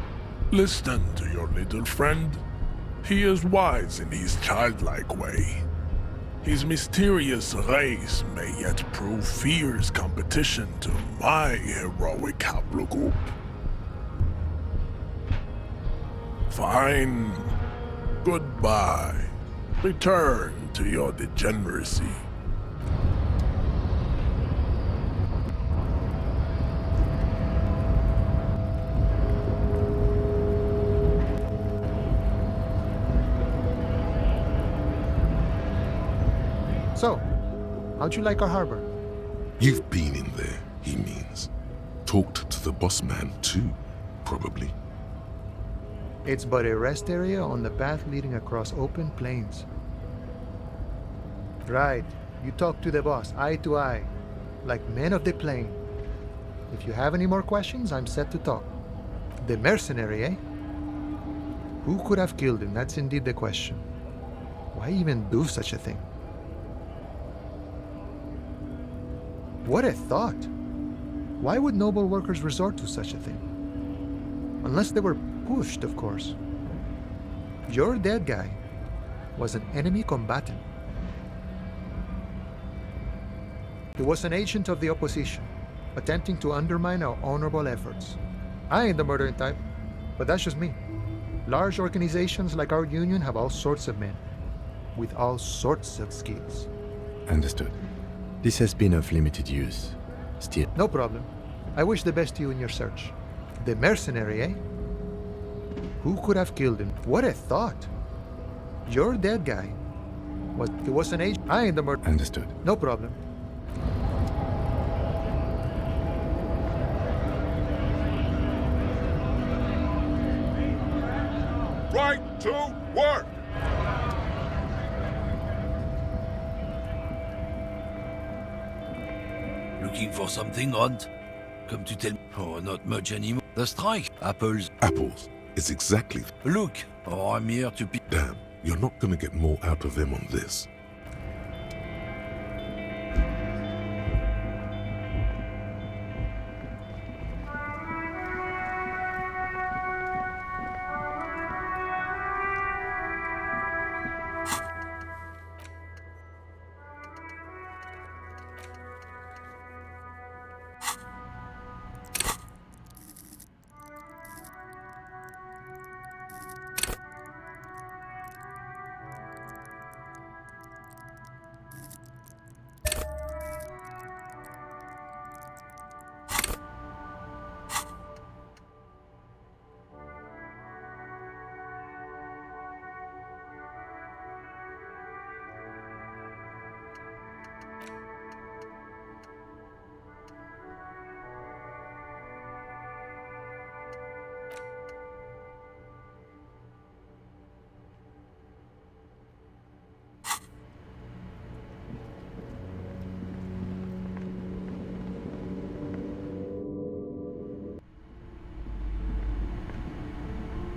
Listen to your little friend. He is wise in his childlike way. His mysterious race may yet prove fierce competition to my heroic haplogroup. Fine. Goodbye. Return to your degeneracy. So, how'd you like our harbor? You've been in there, he means. Talked to the boss man too, probably. It's but a rest area on the path leading across open plains. Right, you talk to the boss, eye to eye, like men of the plain. If you have any more questions, I'm set to talk. The mercenary, eh? Who could have killed him? That's indeed the question. Why even do such a thing? What a thought! Why would noble workers resort to such a thing? Unless they were pushed, of course. Your dead guy was an enemy combatant. He was an agent of the opposition, attempting to undermine our honorable efforts. I ain't the murdering type, but that's just me. Large organizations like our union have all sorts of men, with all sorts of skills. Understood. This has been of limited use. Still. No problem. I wish the best to you in your search. The mercenary, eh? Who could have killed him? What a thought! Your dead guy was an agent. I ain't the murderer. Understood. No problem. Right to work! Looking for something, Hunt? Come to tell me. Oh, not much anymore. The strike. Apples. Apples. It's exactly. Look. Oh, I'm here to pick. Damn, you're not gonna get more out of them on this.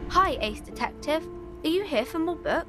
Hi, Ace Detective. Are you here for more book?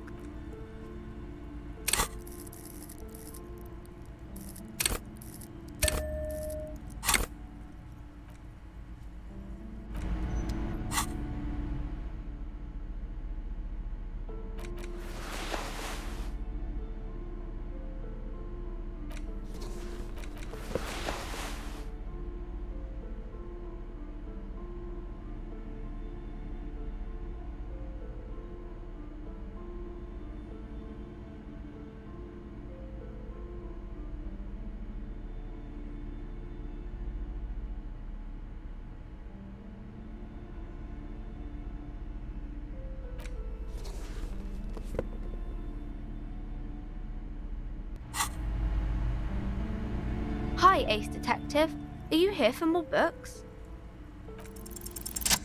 Hi, Ace Detective. Are you here for more books?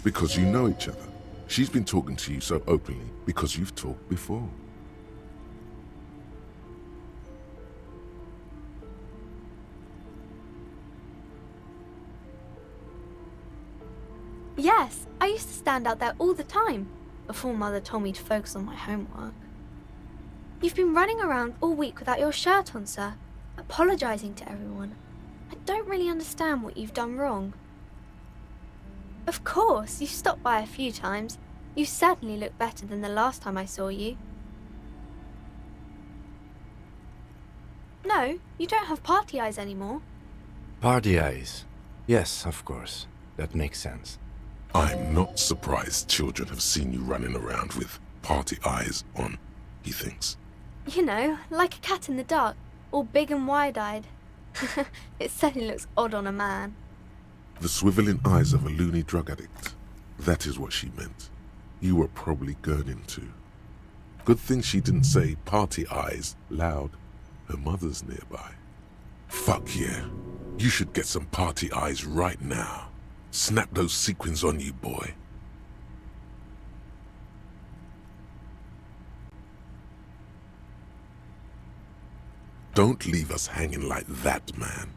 Because you know each other. She's been talking to you so openly because you've talked before. Yes, I used to stand out there all the time, before Mother told me to focus on my homework. You've been running around all week without your shirt on, sir, apologising to everyone. I don't really understand what you've done wrong. Of course, you stopped by a few times. You certainly look better than the last time I saw you. No, you don't have party eyes anymore. Party eyes. Yes, of course. That makes sense. I'm not surprised children have seen you running around with party eyes on, he thinks. You know, like a cat in the dark, all big and wide-eyed. It certainly looks odd on a man. The swiveling eyes of a loony drug addict. That is what she meant. You were probably gurning too. Good thing she didn't say party eyes loud. Her mother's nearby. Fuck yeah. You should get some party eyes right now. Snap those sequins on you, boy. Don't leave us hanging like that, man.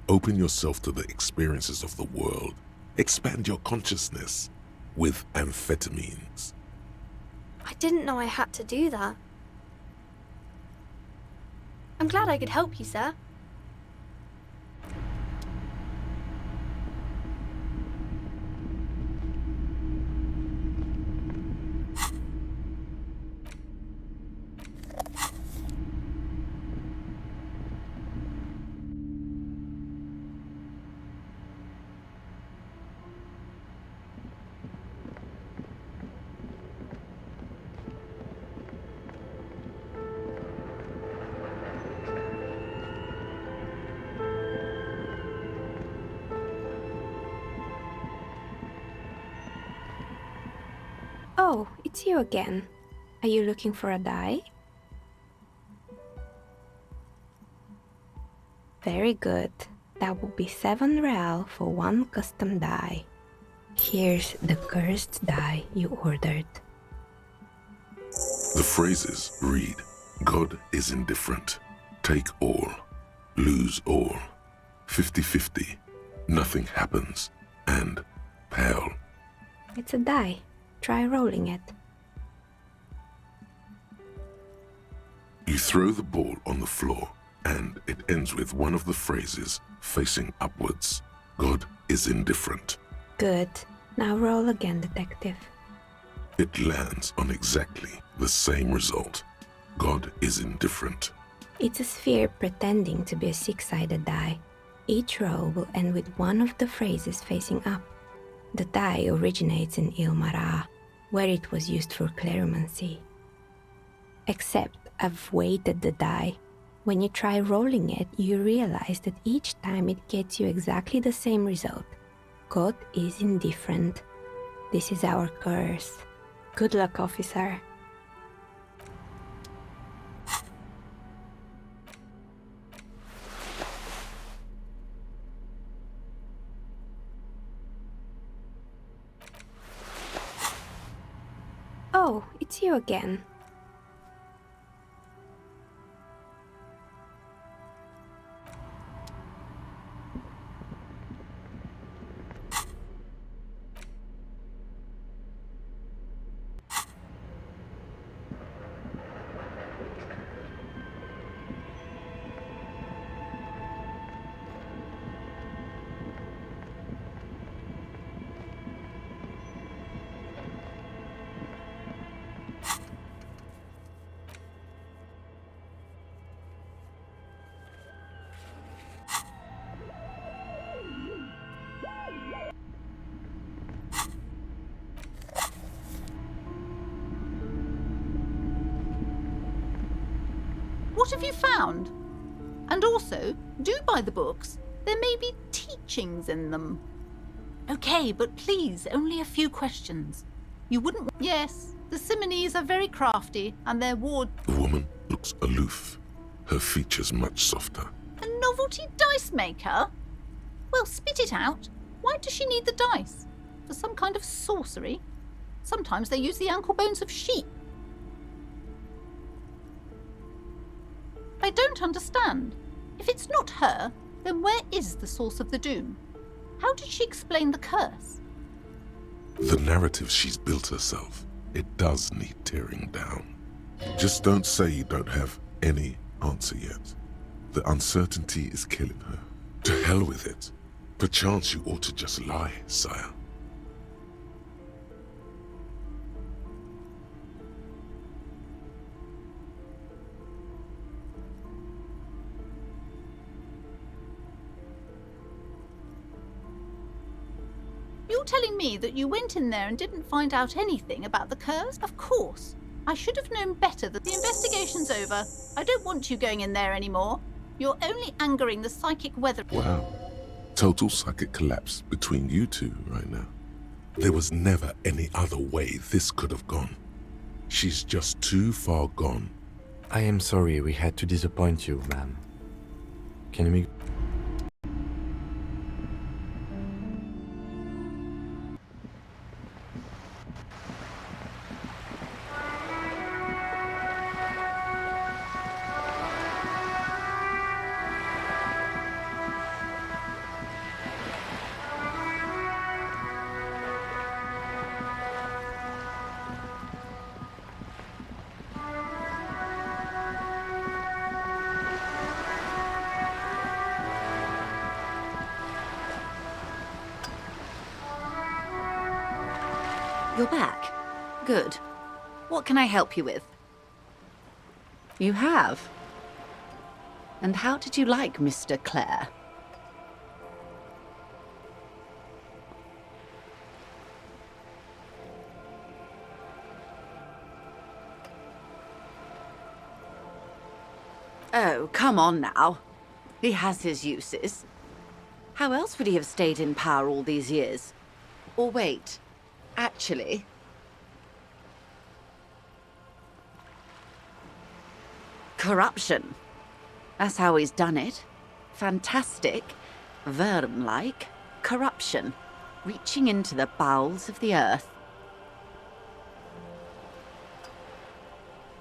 Open yourself to the experiences of the world. Expand your consciousness with amphetamines. I didn't know I had to do that. I'm glad I could help you, sir. Oh, it's you again. Are you looking for a die? Very good. That will be 7 real for one custom die. Here's the cursed die you ordered. The phrases read, God is indifferent. Take all. Lose all. 50-50. Nothing happens. And pale. It's a die. Try rolling it. You throw the ball on the floor, and it ends with one of the phrases facing upwards. God is indifferent. Good. Now roll again, detective. It lands on exactly the same result. God is indifferent. It's a sphere pretending to be a 6-sided die. Each roll will end with one of the phrases facing up. The die originates in Ilmara, where it was used for cleromancy. Except I've weighted the die. When you try rolling it, you realize that each time it gets you exactly the same result. God is indifferent. This is our curse. Good luck, officer. Oh, it's you again. What have you found? And also, do buy the books. There may be teachings in them. Okay, but please, only a few questions. You wouldn't... Yes, the Simonees are very crafty, and their ward... The woman looks aloof, her features much softer. And no novelty dice maker? Well, spit it out. Why does she need the dice? For some kind of sorcery? Sometimes they use the ankle bones of sheep. I don't understand. If it's not her, then where is the source of the doom? How did she explain the curse? The narrative she's built herself, it does need tearing down. Just don't say you don't have any answer yet. The uncertainty is killing her. To hell with it. Perchance you ought to just lie, sire. You're telling me that you went in there and didn't find out anything about the curse? Of course. I should have known better that the investigation's over. I don't want you going in there anymore. You're only angering the psychic weather. Wow. Total psychic collapse between you two right now. There was never any other way this could have gone. She's just too far gone. I am sorry we had to disappoint you, ma'am. Can you make... You're back. Good. What can I help you with? You have? And how did you like Mr. Clare? Oh, come on now. He has his uses. How else would he have stayed in power all these years? Or wait, actually... corruption. That's how he's done it. Fantastic, Verm-like corruption, reaching into the bowels of the earth.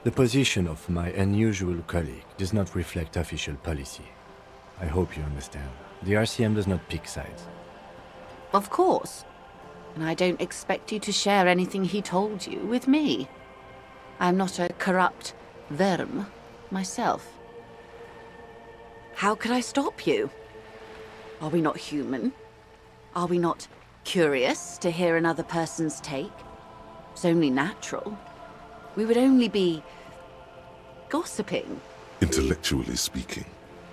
The position of my unusual colleague does not reflect official policy. I hope you understand. The RCM does not pick sides. Of course. And I don't expect you to share anything he told you with me. I'm not a corrupt Verm myself. How could I stop you? Are we not human? Are we not curious to hear another person's take? It's only natural. We would only be gossiping. Intellectually speaking,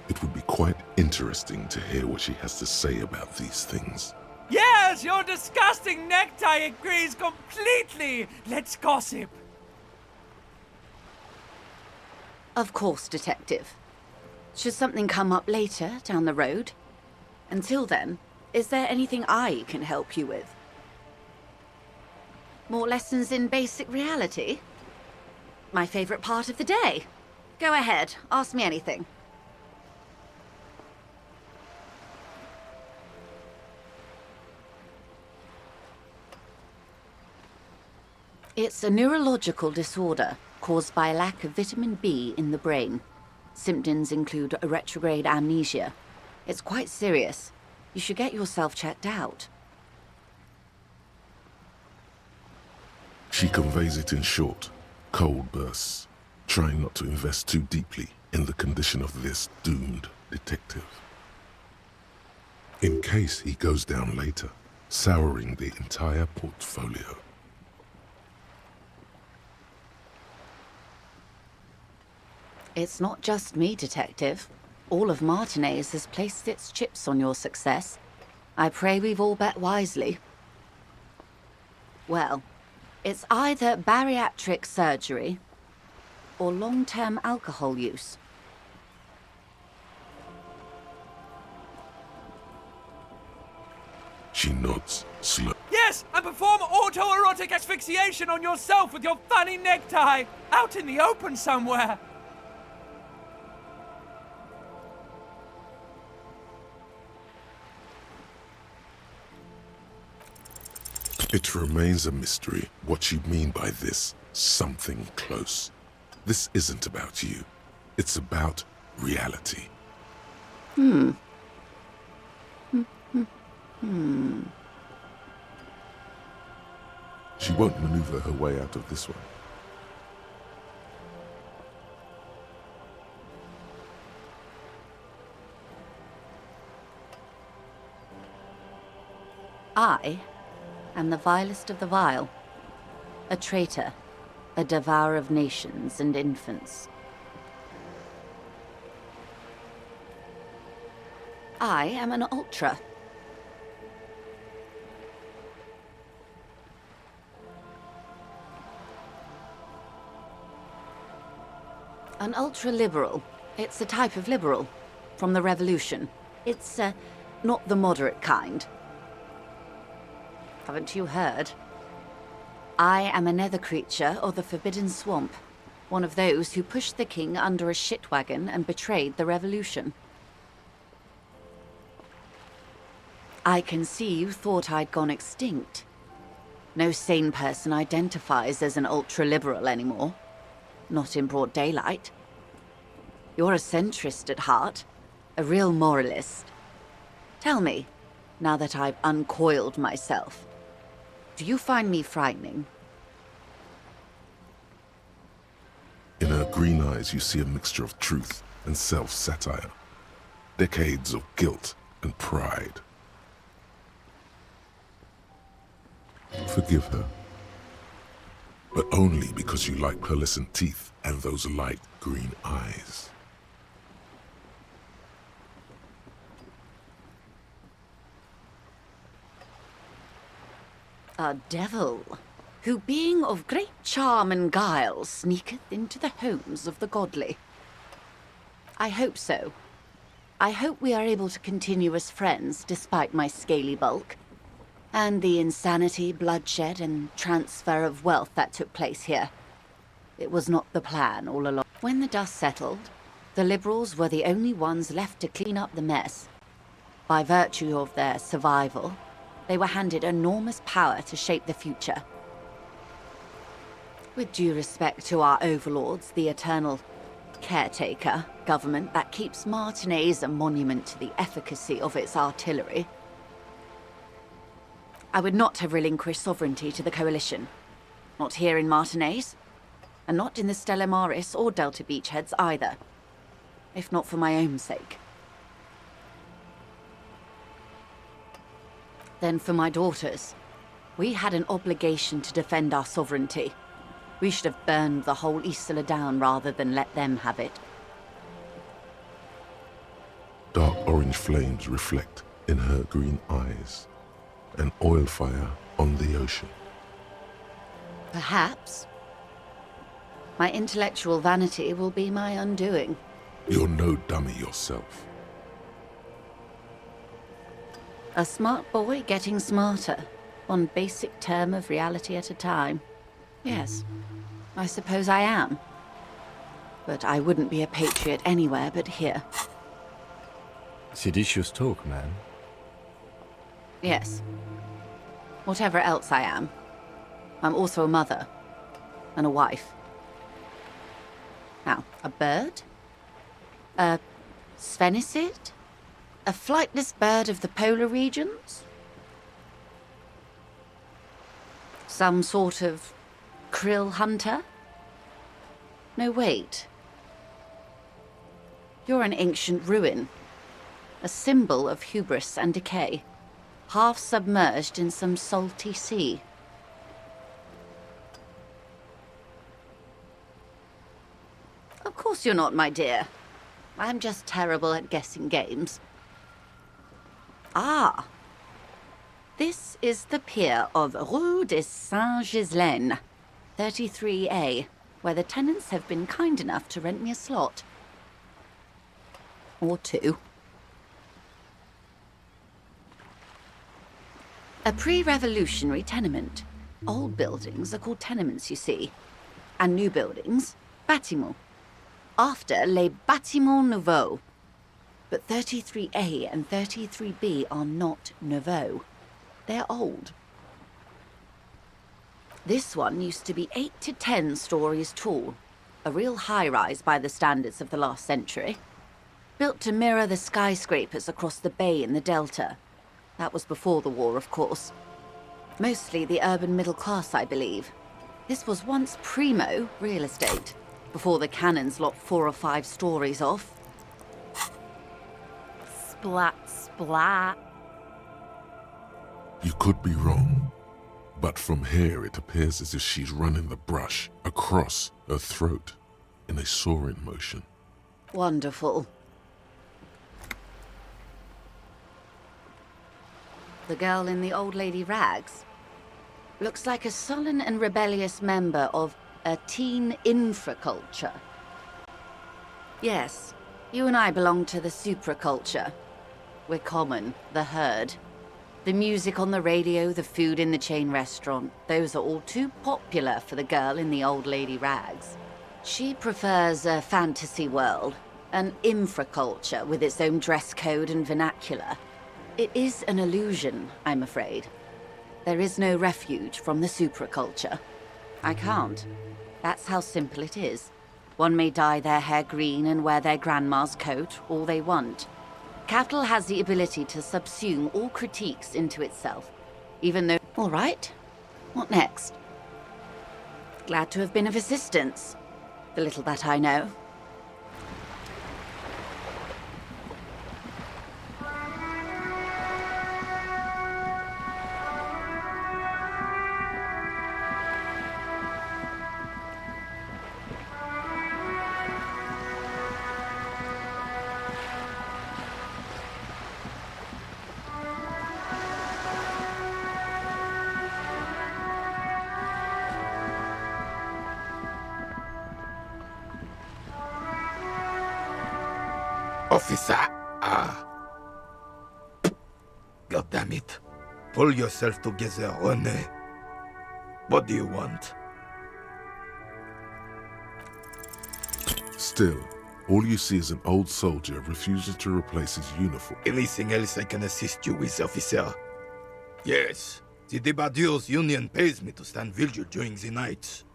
it would be quite interesting to hear what she has to say about these things. Yes, your disgusting necktie agrees completely. Let's gossip. Of course, Detective. Should something come up later, down the road? Until then, is there anything I can help you with? More lessons in basic reality? My favorite part of the day. Go ahead, ask me anything. It's a neurological disorder caused by a lack of vitamin B in the brain. Symptoms include a retrograde amnesia. It's quite serious. You should get yourself checked out. She conveys it in short, cold bursts, trying not to invest too deeply in the condition of this doomed detective. In case he goes down later, souring the entire portfolio. It's not just me, Detective. All of Martinez has placed its chips on your success. I pray we've all bet wisely. Well, it's either bariatric surgery or long-term alcohol use. She nods, slow. Yes, and perform autoerotic asphyxiation on yourself with your funny necktie, out in the open somewhere. It remains a mystery what you mean by this something close. This isn't about you. It's about reality. She won't maneuver her way out of this one. I am the vilest of the vile. A traitor, a devourer of nations and infants. I am an ultra. An ultra-liberal. It's a type of liberal. From the revolution. It's, not the moderate kind. Haven't you heard? I am a nether creature of the Forbidden Swamp. One of those who pushed the king under a shit wagon and betrayed the revolution. I can see you thought I'd gone extinct. No sane person identifies as an ultra-liberal anymore. Not in broad daylight. You're a centrist at heart. A real moralist. Tell me, now that I've uncoiled myself, do you find me frightening? In her green eyes, you see a mixture of truth and self-satire. Decades of guilt and pride. Forgive her. But only because you like pearlescent teeth and those light green eyes. A devil, who being of great charm and guile, sneaketh into the homes of the godly. I hope so. I hope we are able to continue as friends despite my scaly bulk, and the insanity, bloodshed, and transfer of wealth that took place here. It was not the plan all along. When the dust settled, the liberals were the only ones left to clean up the mess. By virtue of their survival, they were handed enormous power to shape the future. With due respect to our overlords, the eternal caretaker government that keeps Martinez a monument to the efficacy of its artillery, I would not have relinquished sovereignty to the Coalition. Not here in Martinez, and not in the Stella Maris or Delta Beachheads either. If not for my own sake. Then for my daughters. We had an obligation to defend our sovereignty. We should have burned the whole Isla down rather than let them have it. Dark orange flames reflect in her green eyes. An oil fire on the ocean. Perhaps. My intellectual vanity will be my undoing. You're no dummy yourself. A smart boy getting smarter, one basic term of reality at a time. Yes, I suppose I am. But I wouldn't be a patriot anywhere but here. Seditious talk, man. Yes. Whatever else I am, I'm also a mother and a wife. Now, a bird? A sphenicid? A flightless bird of the polar regions? Some sort of krill hunter? No, wait. You're an ancient ruin. A symbol of hubris and decay. Half submerged in some salty sea. Of course you're not, my dear. I'm just terrible at guessing games. Ah! This is the pier of Rue de Saint-Ghislaine, 33A, where the tenants have been kind enough to rent me a slot. Or two. A pre-revolutionary tenement. Old buildings are called tenements, you see. And new buildings, bâtiments. After les bâtiments nouveaux. But 33A and 33B are not nouveaux. They're old. This one used to be 8 to 10 stories tall. A real high-rise by the standards of the last century. Built to mirror the skyscrapers across the bay in the Delta. That was before the war, of course. Mostly the urban middle class, I believe. This was once primo real estate, before the cannons lopped 4 or 5 stories off. Splat, splat. You could be wrong, but from here it appears as if she's running the brush across her throat in a soaring motion. Wonderful. The girl in the old lady rags looks like a sullen and rebellious member of a teen infraculture. Yes, you and I belong to the supraculture. We're common, the herd. The music on the radio, the food in the chain restaurant, those are all too popular for the girl in the old lady rags. She prefers a fantasy world, an infraculture with its own dress code and vernacular. It is an illusion, I'm afraid. There is no refuge from the supraculture. I can't. That's how simple it is. One may dye their hair green and wear their grandma's coat all they want. Capital has the ability to subsume all critiques into itself, even though... All right, what next? Glad to have been of assistance, the little that I know. Officer! God damn it. Pull yourself together, René. What do you want? Still, all you see is an old soldier refusing to replace his uniform. Anything else I can assist you with, officer? Yes, the Debardeurs Union pays me to stand vigil during the nights.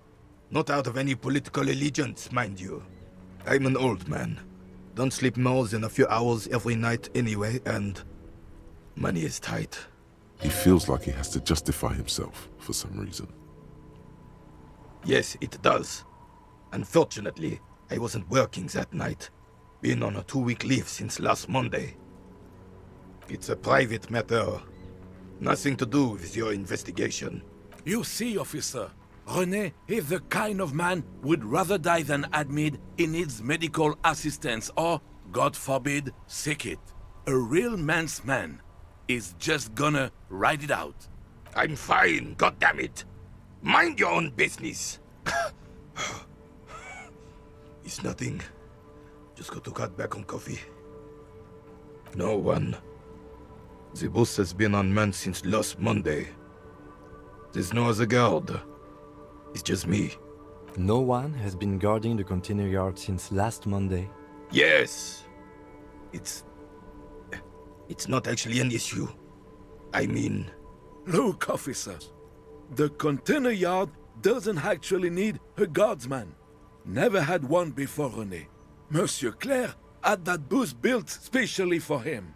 Not out of any political allegiance, mind you. I'm an old man. Don't sleep more than a few hours every night anyway, and money is tight. He feels like he has to justify himself for some reason. Yes, it does. Unfortunately, I wasn't working that night. Been on a 2-week leave since last Monday. It's a private matter. Nothing to do with your investigation. You see, officer, René is the kind of man who would rather die than admit he needs medical assistance or, God forbid, sick it. A real man's man is just gonna ride it out. I'm fine, goddammit. Mind your own business. It's nothing. Just got to cut back on coffee. No one. The bus has been unmanned since last Monday. There's no other guard. It's just me. No one has been guarding the container yard since last Monday. Yes. It's not actually an issue. I mean... Look, officers. The container yard doesn't actually need a guardsman. Never had one before René. Monsieur Claire had that booth built specially for him.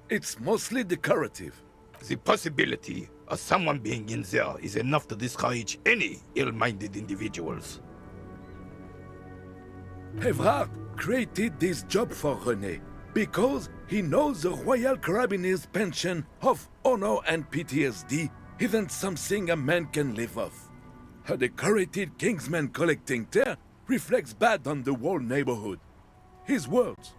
It's mostly decorative. The possibility of someone being in there is enough to discourage any ill-minded individuals. Evrart created this job for René because he knows the Royal Carabiniers' pension of honor and PTSD isn't something a man can live off. A decorated Kingsman collecting tear reflects bad on the whole neighborhood. His words.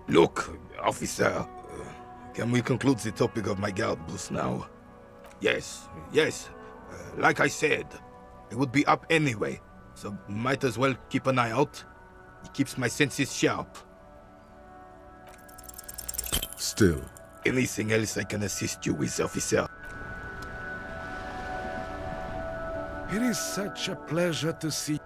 Look, officer, can we conclude the topic of my guard booth now? Yes, like I said, I would be up anyway, so might as well keep an eye out. He keeps my senses sharp. Still, Anything else I can assist you with, officer? It is such a pleasure to see